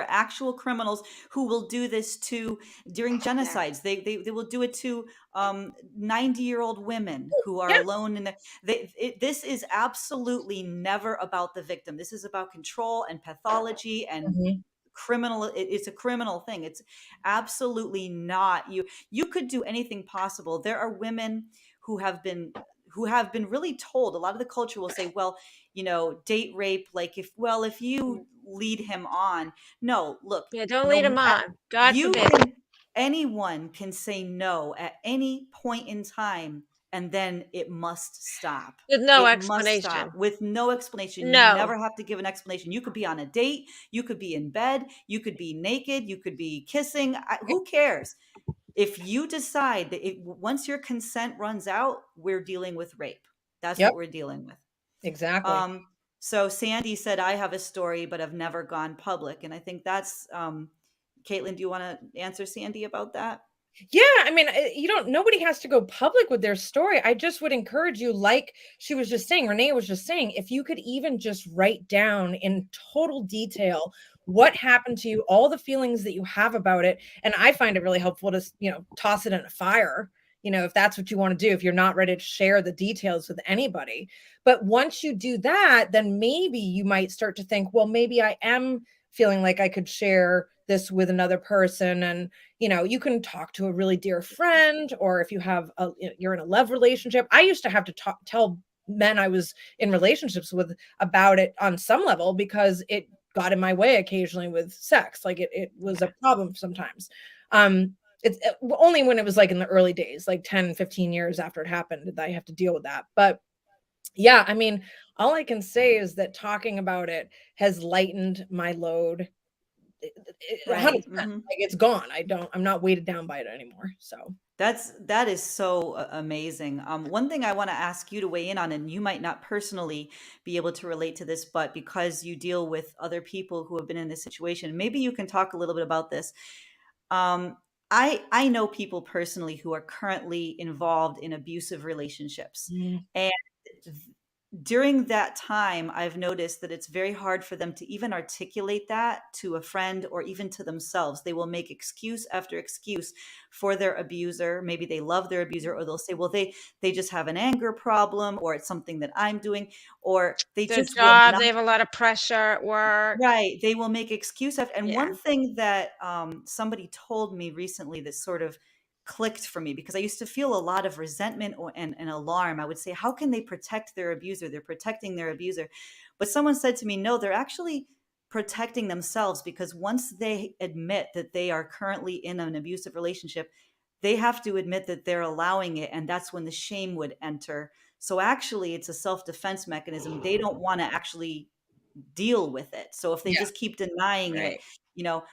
actual criminals who will do this during genocides. They will do it to 90-year-old women who are Yeah. alone this is absolutely never about the victim. This is about control and pathology and criminal. It's a criminal thing. It's absolutely not. You could do anything possible. There are women who have been really told. A lot of the culture will say, well, date rape, like if you lead him on. No, look, Yeah, don't lead him on. God forbid. Anyone can say no at any point in time, and then it must stop. With no It must explanation. stop with no explanation. No. You never have to give an explanation. You could be on a date, you could be in bed, you could be naked, you could be kissing. Who cares? If you decide that once your consent runs out, we're dealing with rape. That's what we're dealing with. Exactly. So Sandy said, I have a story, but I've never gone public. And I think that's, Caitlin, do you want to answer Sandy about that? Yeah, I mean, nobody has to go public with their story. I just would encourage you, like she was just saying, Renee was just saying, if you could even just write down in total detail what happened to you, all the feelings that you have about it. And I find it really helpful to, toss it in a fire, if that's what you want to do, if you're not ready to share the details with anybody. But once you do that, then maybe you might start to think, well, maybe I am feeling like I could share this with another person. And, you can talk to a really dear friend, or if you're in a love relationship. I used to have to tell men I was in relationships with about it on some level, because it got in my way occasionally with sex. Like it was a problem sometimes. It's only when it was like in the early days, like 10, 15 years after it happened, did I have to deal with that. But yeah, I mean, all I can say is that talking about it has lightened my load. 100%. Like it's gone. I'm not weighted down by it anymore. So that is so amazing. One thing I want to ask you to weigh in on, and you might not personally be able to relate to this, but because you deal with other people who have been in this situation, maybe you can talk a little bit about this. I know people personally who are currently involved in abusive relationships. And during that time, I've noticed that it's very hard for them to even articulate that to a friend or even to themselves. They will make excuse after excuse for their abuser. Maybe they love their abuser, or they'll say, well, they just have an anger problem, or it's something that I'm doing, or they Their just job, they have a lot of pressure at work. Right. They will make excuse after. And Yeah. one thing that somebody told me recently that sort of clicked for me, because I used to feel a lot of resentment and alarm. I would say, how can they protect their abuser? They're protecting their abuser. But someone said to me, no, they're actually protecting themselves, because once they admit that they are currently in an abusive relationship, they have to admit that they're allowing it. And that's when the shame would enter. So actually, it's a self-defense mechanism. They don't want to actually deal with it. So if they Yeah. just keep denying it, Right. you know,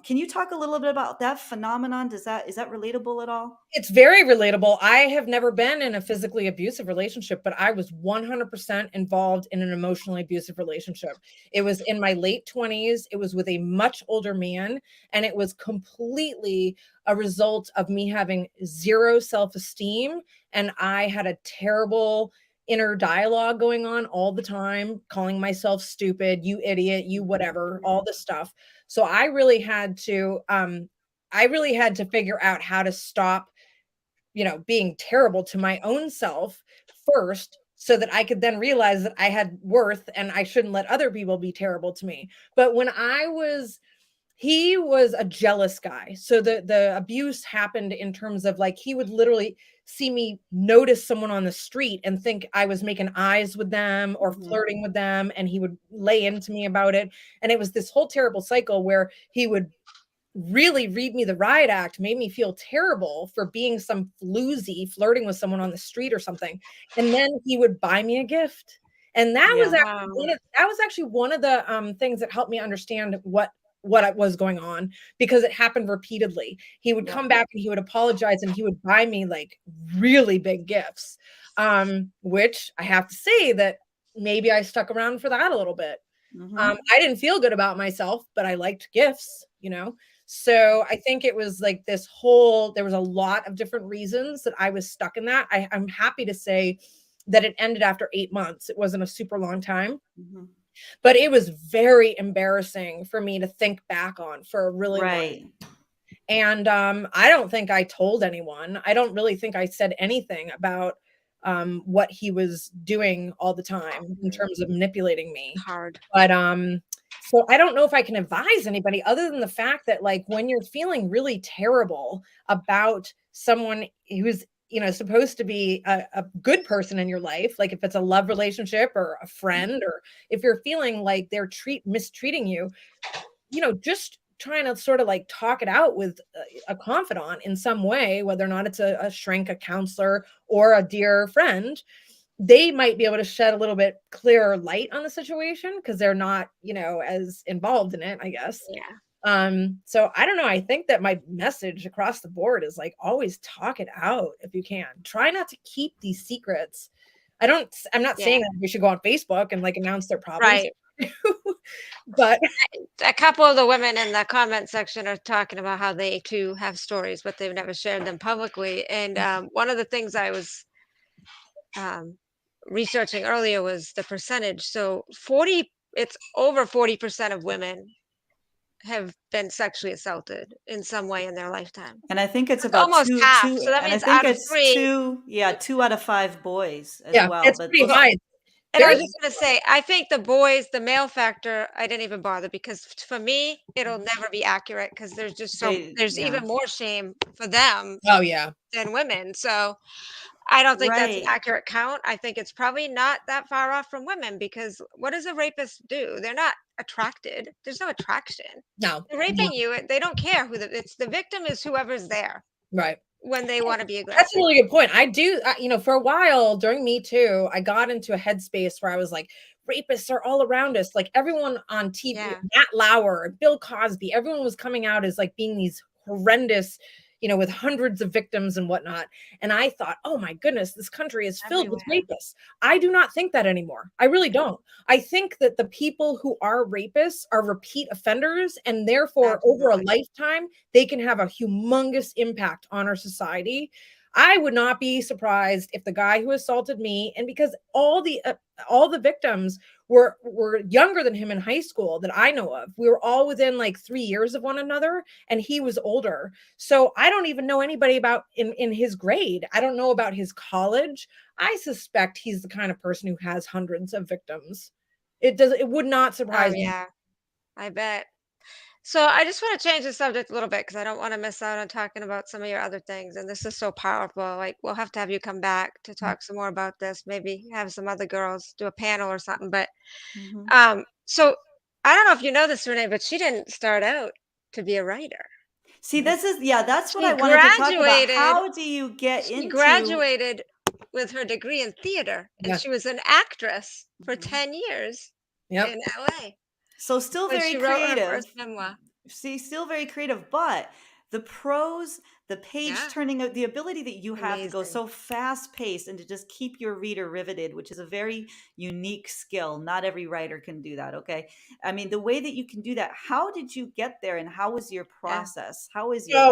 can you talk a little bit about that phenomenon? Is that relatable at all? It's very relatable. I have never been in a physically abusive relationship, but I was 100% involved in an emotionally abusive relationship. It was in my late 20s. It was with a much older man, and it was completely a result of me having zero self-esteem. And I had a terrible inner dialogue going on all the time, calling myself stupid, you idiot, you whatever, all this stuff. So I really had to figure out how to stop, being terrible to my own self first, so that I could then realize that I had worth and I shouldn't let other people be terrible to me. But he was a jealous guy. So the abuse happened in terms of, like, he would literally see me notice someone on the street and think I was making eyes with them or flirting with them, and he would lay into me about it. And it was this whole terrible cycle where he would really read me the riot act, made me feel terrible for being some floozy flirting with someone on the street or something. And then he would buy me a gift. And that was Yeah. actually one of the things that helped me understand what was going on, because it happened repeatedly. He would come back and he would apologize and he would buy me like really big gifts, which I have to say that maybe I stuck around for that a little bit. I didn't feel good about myself, but I liked gifts, So I think it was like there was a lot of different reasons that I was stuck in that. I'm happy to say that it ended after 8 months. It wasn't a super long time, but it was very embarrassing for me to think back on for a really long time. And I don't think I told anyone. I don't really think I said anything about what he was doing all the time in terms of manipulating me. Hard. But so I don't know if I can advise anybody other than the fact that, like, when you're feeling really terrible about someone who's, supposed to be a good person in your life, like if it's a love relationship or a friend, or if you're feeling like they're mistreating you, just trying to sort of like talk it out with a confidant in some way, whether or not it's a shrink, a counselor, or a dear friend. They might be able to shed a little bit clearer light on the situation because they're not, as involved in it, I guess. Yeah. So I don't know. I think that my message across the board is like, always talk it out if you can. Try not to keep these secrets. I'm not saying that we should go on Facebook and like announce their problems. Right. But a couple of the women in the comment section are talking about how they too have stories, but they've never shared them publicly. And one of the things I was researching earlier was the percentage. So it's over 40% of women have been sexually assaulted in some way in their lifetime. And I think it's That's about almost two, half. two, So that and I means think out of it's 3. 2 out of 5 boys as yeah, well. it's But pretty those- high. And I was just going to say, I think the male factor, I didn't even bother, because for me, it'll never be accurate, because there's just there's even more shame for them Oh yeah. than women. So I don't think that's an Right. accurate count. I think it's probably not that far off from women, because what does a rapist do? They're not attracted. There's no attraction. No. They're raping you. They don't care it's the victim is whoever's there Right. when they want to be That's aggressive. a really good point. I do, for a while during Me Too, I got into a headspace where I was like, rapists are all around us. Like everyone on TV, Matt Lauer, Bill Cosby, everyone was coming out as like being these horrendous, with hundreds of victims and whatnot. And I thought, oh my goodness, this country is filled with rapists. I do not think that anymore. I really don't. I think that the people who are rapists are repeat offenders, and therefore over a lifetime, they can have a humongous impact on our society. I would not be surprised if the guy who assaulted me, and because all the victims were younger than him in high school that I know of. We were all within like 3 years of one another, and he was older. So I don't even know anybody about in his grade. I don't know about his college. I suspect he's the kind of person who has hundreds of victims. It would not surprise me. Yeah, I bet. So I just want to change the subject a little bit, because I don't want to miss out on talking about some of your other things. And this is so powerful. Like, we'll have to have you come back to talk some more about this. Maybe have some other girls do a panel or something. But so I don't know if you know this, Renee, but she didn't start out to be a writer. See, that's what She I wanted to talk about. graduated- How do you get She into? graduated with her degree in theater, and Yeah. she was an actress for 10 years. Yep. in LA So still when very she wrote her creative. first memoir. See, still very creative, but the prose, the page Yeah, turning, the ability that you have to go amazing. so fast paced and to just keep your reader riveted, which is a very unique skill. Not every writer can do that. Okay. I mean, the way that you can do that, how did you get there and how was your Yeah. process? So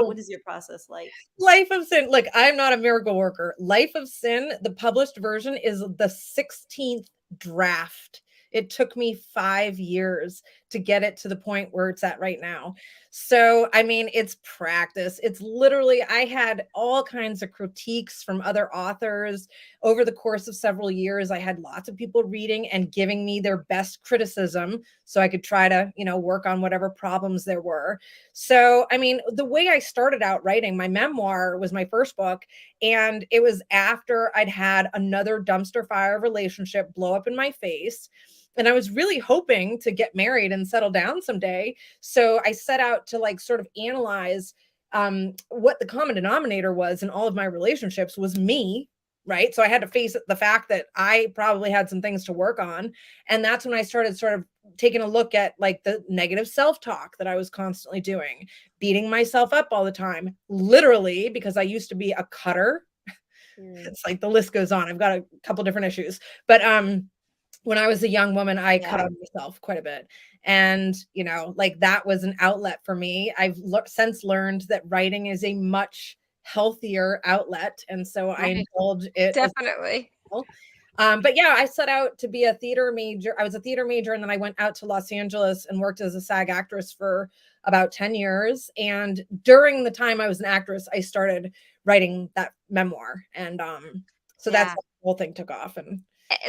What is your process like? Life of Sin, look, I'm not a miracle worker. Life of Sin, the published version, is the 16th draft. It took me 5 years to get it to the point where it's at right now. So, I mean, it's practice. It's literally, I had all kinds of critiques from other authors over the course of several years. I had lots of people reading and giving me their best criticism so I could try to, work on whatever problems there were. So, I mean, the way I started out writing, my memoir was my first book, and it was after I'd had another dumpster fire relationship blow up in my face. And I was really hoping to get married and settle down someday. So I set out to sort of analyze what the common denominator was in all of my relationships was me. Right. So I had to face the fact that I probably had some things to work on. And that's when I started sort of taking a look at the negative self-talk that I was constantly doing, beating myself up all the time, literally, because I used to be a cutter. It's the list goes on. I've got a couple different issues. But when I was a young woman, I cut on myself quite a bit. And, that was an outlet for me. I've since learned that writing is a much healthier outlet. And so I indulge it. Definitely. But yeah, I set out to be a theater major. I was a theater major, and then I went out to Los Angeles and worked as a SAG actress for about 10 years. And during the time I was an actress, I started writing that memoir. And so that's how the whole thing took off. And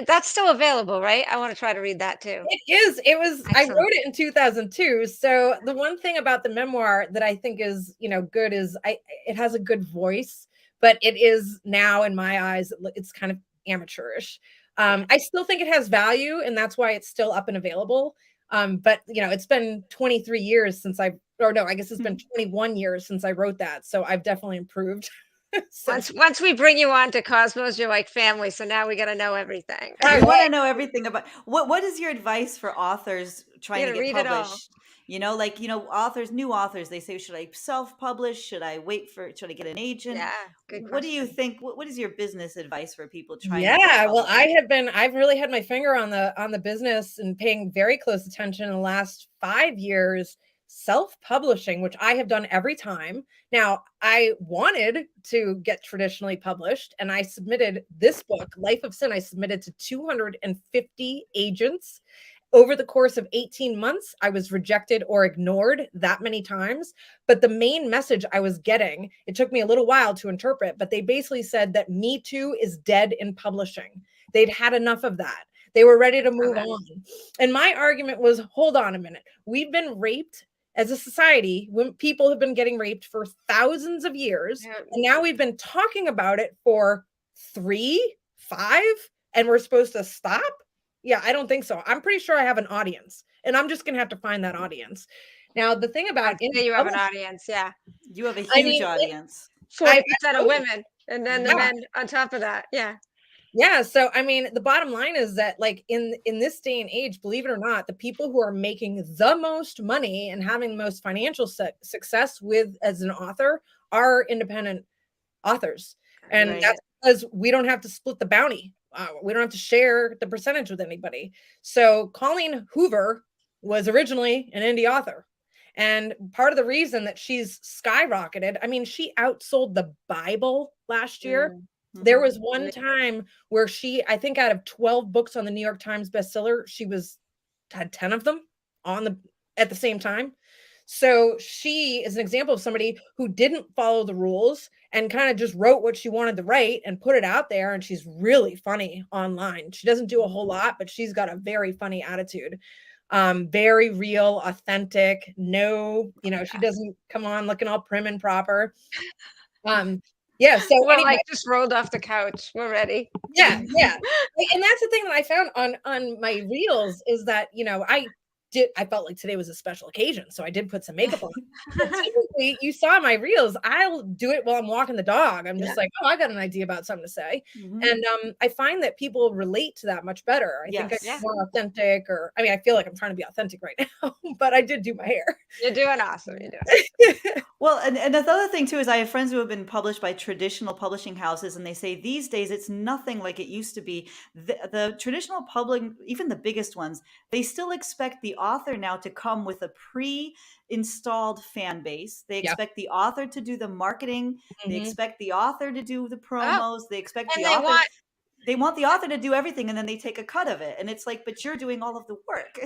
That's still available, right? I want to try to read that too. it was, I Excellent. wrote it in 2002. So the one thing about the memoir that I think is, good is it has a good voice, but it is now in my eyes, it's kind of amateurish. I still think it has value, and that's why it's still up and available. But it's been 23 years since I guess it's been 21 years since I wrote that. So I've definitely improved. Once we bring you on to Cosmos, you're like family. So now we got to know everything. We want to know everything about what is your advice for authors trying to get read it all. published? Authors, new authors, they say, should I self-publish? Should I should I get an agent? Yeah, good What do you question. think? What is your business advice for people trying to get Yeah, well, published? I've really had my finger on the business and paying very close attention in the last 5 years, self-publishing, which I have done every time. Now, I wanted to get traditionally published, and I submitted this book, Life of Sin, I submitted to 250 agents. Over the course of 18 months, I was rejected or ignored that many times. But the main message I was getting, it took me a little while to interpret, but they basically said that Me Too is dead in publishing. They'd had enough of that. They were ready to move on. And my argument was, hold on a minute. We've been raped as a society when people have been getting raped for thousands of years. And now we've been talking about it for 3, 5, and we're supposed to stop? Yeah, I don't think so. I'm pretty sure I have an audience, and I'm just going to have to find that audience. Now, the thing about you have an audience, yeah. You have a huge audience. 40% of women, and then the men on top of that, yeah. Yeah, so I mean, the bottom line is that in this day and age, believe it or not, the people who are making the most money and having the most financial success as an author are independent authors. And that's because we don't have to split the bounty. We don't have to share the percentage with anybody. So Colleen Hoover was originally an indie author. And part of the reason that she's skyrocketed, I mean, she outsold the Bible last year. There was one time where I think out of 12 books on the New York Times bestseller, she had 10 of them at the same time. So she is an example of somebody who didn't follow the rules and kind of just wrote what she wanted to write and put it out there. And she's really funny online. She doesn't do a whole lot, but she's got a very funny attitude. Very real, authentic. No, she doesn't come on looking all prim and proper. Yeah, so we're just rolled off the couch. We're ready. Yeah. And that's the thing that I found on my reels is that, I felt like today was a special occasion, so I did put some makeup on. But typically, you saw my reels. I'll do it while I'm walking the dog. I'm just like, oh, I got an idea about something to say. And I find that people relate to that much better. I think I'm more authentic, or I mean, I feel like I'm trying to be authentic right now, but I did do my hair. You're doing awesome. You're doing Well, and the other thing too is I have friends who have been published by traditional publishing houses, and they say these days it's nothing like it used to be. The traditional public, even the biggest ones, they still expect the author now to come with a pre-installed fan base. They expect the author to do the marketing. They expect the author to do the promos. They expect the author. They want the author to do everything, and then they take a cut of it. And it's like, but you're doing all of the work.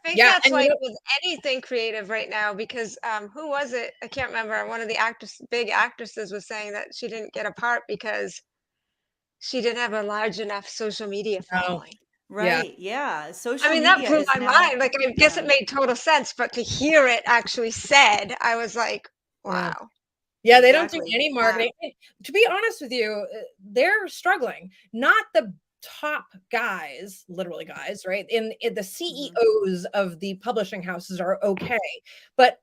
I think that's like with anything creative right now, because who was it? I can't remember. One of the big actresses was saying that she didn't get a part because she didn't have a large enough social media following. Right. Yeah. Social media. That blew my mind. Like, I guess it made total sense, but to hear it actually said, I was like, wow. Yeah, they don't do any marketing. To be honest with you, they're struggling. Not the top guys, literally guys, right? In the CEOs of the publishing houses are okay, but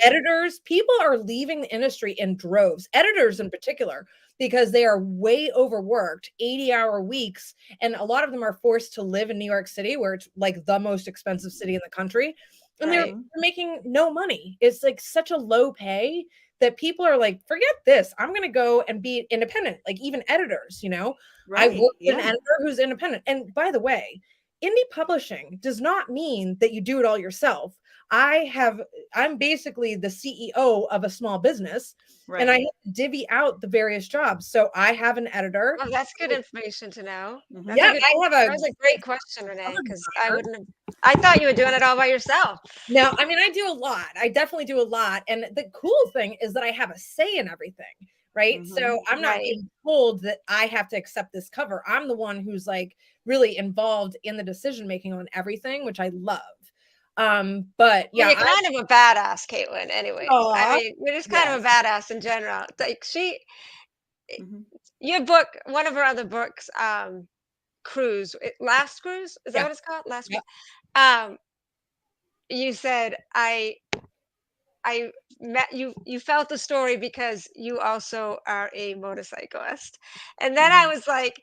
editors, people are leaving the industry in droves. Editors in particular, because they are way overworked, 80-hour weeks, and a lot of them are forced to live in New York City, where it's like the most expensive city in the country, and they're making no money. It's like such a low pay that people are like, forget this. I'm going to go and be independent. Like even editors, you know, I work with an editor who's independent. And by the way, indie publishing does not mean that you do it all yourself. I'm basically the CEO of a small business, and I have to divvy out the various jobs. So I have an editor. Oh, that's good information to know. That was a great question, Renee, because I thought you were doing it all by yourself. No, I mean, I do a lot. I definitely do a lot. And the cool thing is that I have a say in everything, right? So I'm not being told that I have to accept this cover. I'm the one who's like really involved in the decision-making on everything, which I love. But yeah, you're kind of a badass, Caitlin. Anyway, I mean, you're just kind of a badass in general. Like your book, one of her other books, Cruise, Last Cruz, is that what it's called? Last Cruz. You said I met you. You felt the story because you also are a motorcyclist, and then I was like,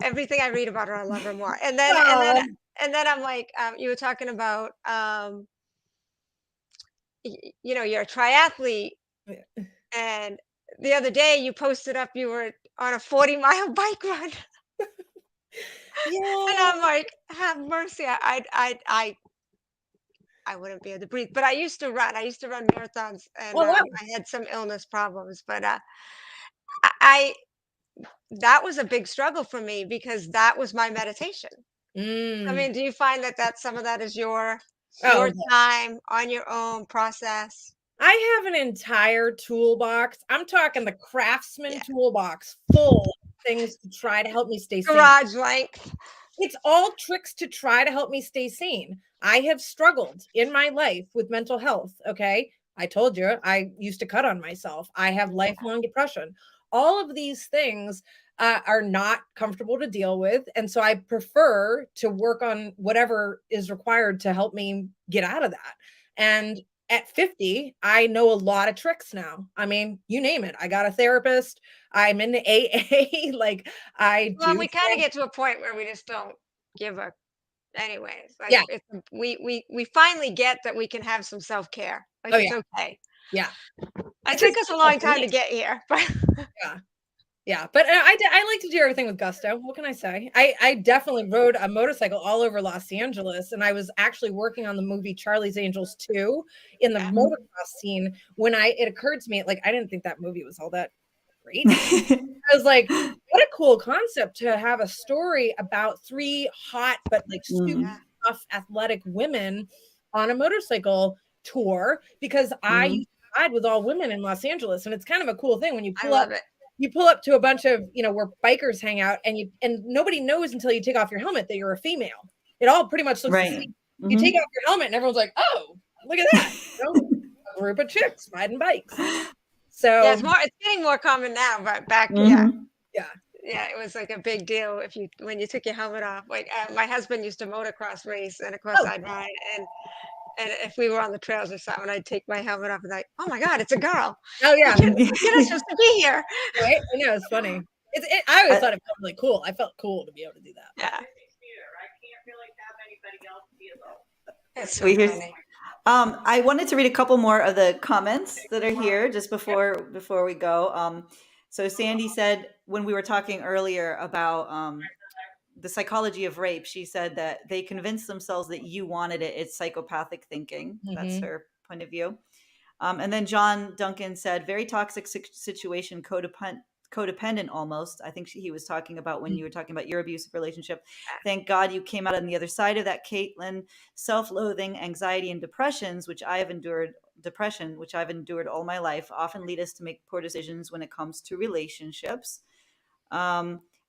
everything I read about her, I love her more. And then I'm like, you were talking about, you're a triathlete, and the other day you posted up you were on a 40-mile bike run. And I'm like, have mercy. I wouldn't be able to breathe, but I used to run marathons, and I had some illness problems, but that was a big struggle for me because that was my meditation. I mean, do you find that some of that is your time on your own process? I have an entire toolbox. I'm talking the Craftsman toolbox full of things to try to help me stay sane. Garage length. It's all tricks to try to help me stay sane. I have struggled in my life with mental health. Okay. I told you, I used to cut on myself. I have lifelong depression. All of these things are not comfortable to deal with. And so I prefer to work on whatever is required to help me get out of that. And at 50, I know a lot of tricks now. I mean, you name it. I got a therapist. I'm in the AA. We kind of get to a point where we just don't give a. Anyways, we finally get that we can have some self-care. Like it's okay. Yeah. It took us a long time to get here, but yeah. But I like to do everything with gusto. What can I say? I definitely rode a motorcycle all over Los Angeles, and I was actually working on the movie Charlie's Angels 2 in the motocross scene when it occurred to me, like, I didn't think that movie was all that great. I was like, what a cool concept to have a story about 3 hot but like super tough athletic women on a motorcycle tour, because I used to ride with all women in Los Angeles, and it's kind of a cool thing when you pull up. You pull up to a bunch of, where bikers hang out, and nobody knows until you take off your helmet that you're a female. It all pretty much looks the same. You take off your helmet and everyone's like, oh, look at that. A group of chicks riding bikes. So it's getting more common now, but back yeah, it was like a big deal when you took your helmet off. Like my husband used to motocross race, and of course Oh, I'd ride, and if we were on the trails or something, I'd take my helmet off and like, oh my God, it's a girl. oh yeah, You're not supposed to be here. right? I know, it's funny. I always I- thought it felt really cool. I felt cool to be able to do that. Yeah. It's so We hear- funny. I wanted to read a couple more of the comments that are here just before we go. So Sandy said, when we were talking earlier about the psychology of rape, she said that they convinced themselves that you wanted it. It's psychopathic thinking. That's her point of view. And then John Duncan said, very toxic situation, codependent almost. I think he was talking about when you were talking about your abusive relationship. Thank God you came out on the other side of that, Caitlin. Self-loathing, anxiety, and depression, which I've endured all my life, often lead us to make poor decisions when it comes to relationships.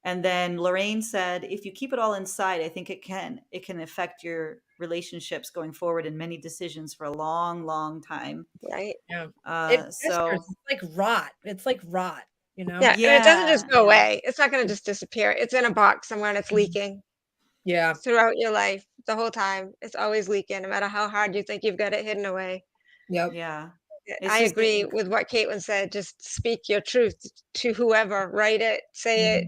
And then Lorraine said, if you keep it all inside, I think it can affect your relationships going forward and many decisions for a long, long time. Right. Yeah. So It's like rot. It's like rot, you know? Yeah. And it doesn't just go yeah. away. It's not going to just disappear. It's in a box somewhere and it's leaking Yeah. throughout your life the whole time. It's always leaking, no matter how hard you think you've got it hidden away. Yep. Yeah. I agree with what Caitlin said. Just speak your truth to whoever. Write it, say it.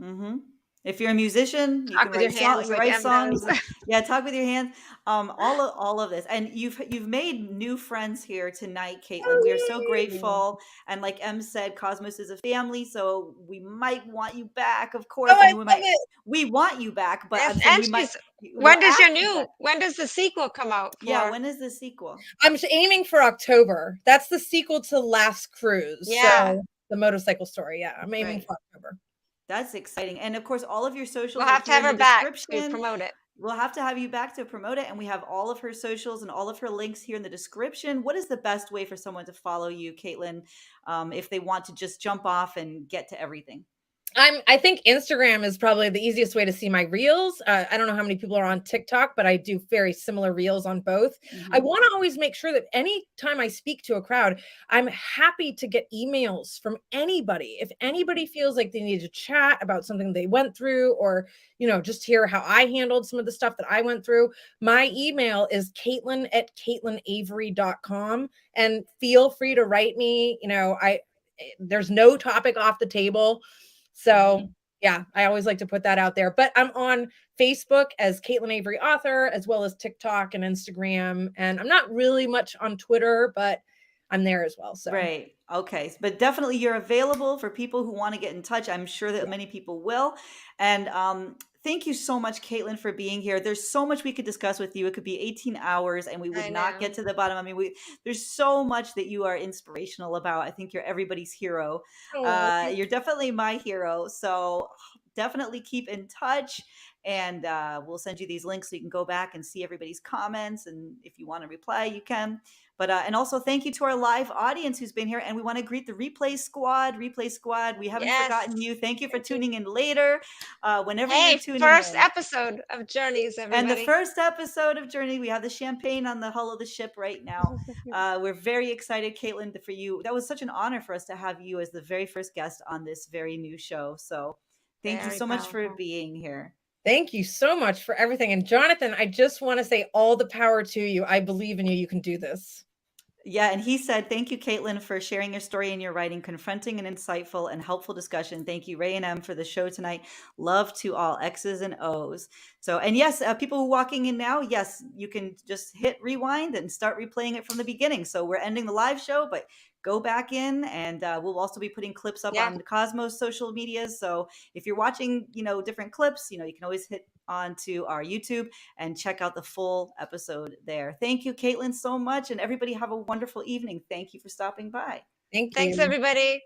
Mm-hmm. If you're a musician, you Talk can with your hands like write Em songs. does. Yeah, talk with your hands. All of this, and you've made new friends here tonight, Caitlin. We are so grateful. And like Em said, Cosmos is a family, so we might want you back. Of course, Oh, I I mean, love it. we want you back, but Yes, I'm saying and we might. when we'll ask you back. when does the sequel come out for? Yeah, when is the sequel? I'm aiming for October. That's the sequel to Last Cruz. Yeah. So the motorcycle story. Yeah, I'm aiming Right. for October. That's exciting. And of course, all of your socials We'll are have to here have in her the back to description. promote it. We'll have to have you back to promote it. And we have all of her socials and all of her links here in the description. What is the best way for someone to follow you, Caitlin, if they want to just jump off and get to everything? I think Instagram is probably the easiest way to see my reels. I don't know how many people are on TikTok, but I do very similar reels on both. I want to always make sure that anytime I speak to a crowd, I'm happy to get emails from anybody. If anybody feels like they need to chat about something they went through, or, just hear how I handled some of the stuff that I went through, my email is caitlin@caitlinavery.com, and feel free to write me. There's no topic off the table. So yeah, I always like to put that out there. But I'm on Facebook as Caitlin Avery author, as well as TikTok and Instagram. And I'm not really much on Twitter, but I'm there as well. So Right. Okay. But definitely you're available for people who want to get in touch. I'm sure that many people will. And thank you so much, Caitlin, for being here. There's so much we could discuss with you. It could be 18 hours and we would not get to the bottom. I mean, there's so much that you are inspirational about. I think you're everybody's hero. You're definitely my hero. So definitely keep in touch. And we'll send you these links so you can go back and see everybody's comments. And if you want to reply, you can. But and also thank you to our live audience who's been here. And we want to greet the Replay Squad. Replay Squad, we haven't forgotten you. Thank you for tuning in later. Whenever you're tuning first in. episode of Journeys, everybody. And the first episode of Journey, we have the champagne on the hull of the ship right now. We're very excited, Caitlin, for you. That was such an honor for us to have you as the very first guest on this very new show. So thank you so much for being here. Thank you so much for everything. And Jonathan, I just want to say all the power to you. I believe in you. You can do this. Yeah, and he said, thank you, Caitlin, for sharing your story and your writing, confronting an insightful and helpful discussion. Thank you, Ray and Em, for the show tonight. Love to all X's and O's. So, and yes, people who are walking in now, yes, you can just hit rewind and start replaying it from the beginning. So we're ending the live show, but go back in, and we'll also be putting clips up on the Cosmos social medias. So if you're watching, different clips, you can always hit onto our YouTube and check out the full episode there. Thank you, Caitlin, so much. And everybody have a wonderful evening. Thank you for stopping by. Thank you. Thanks, everybody.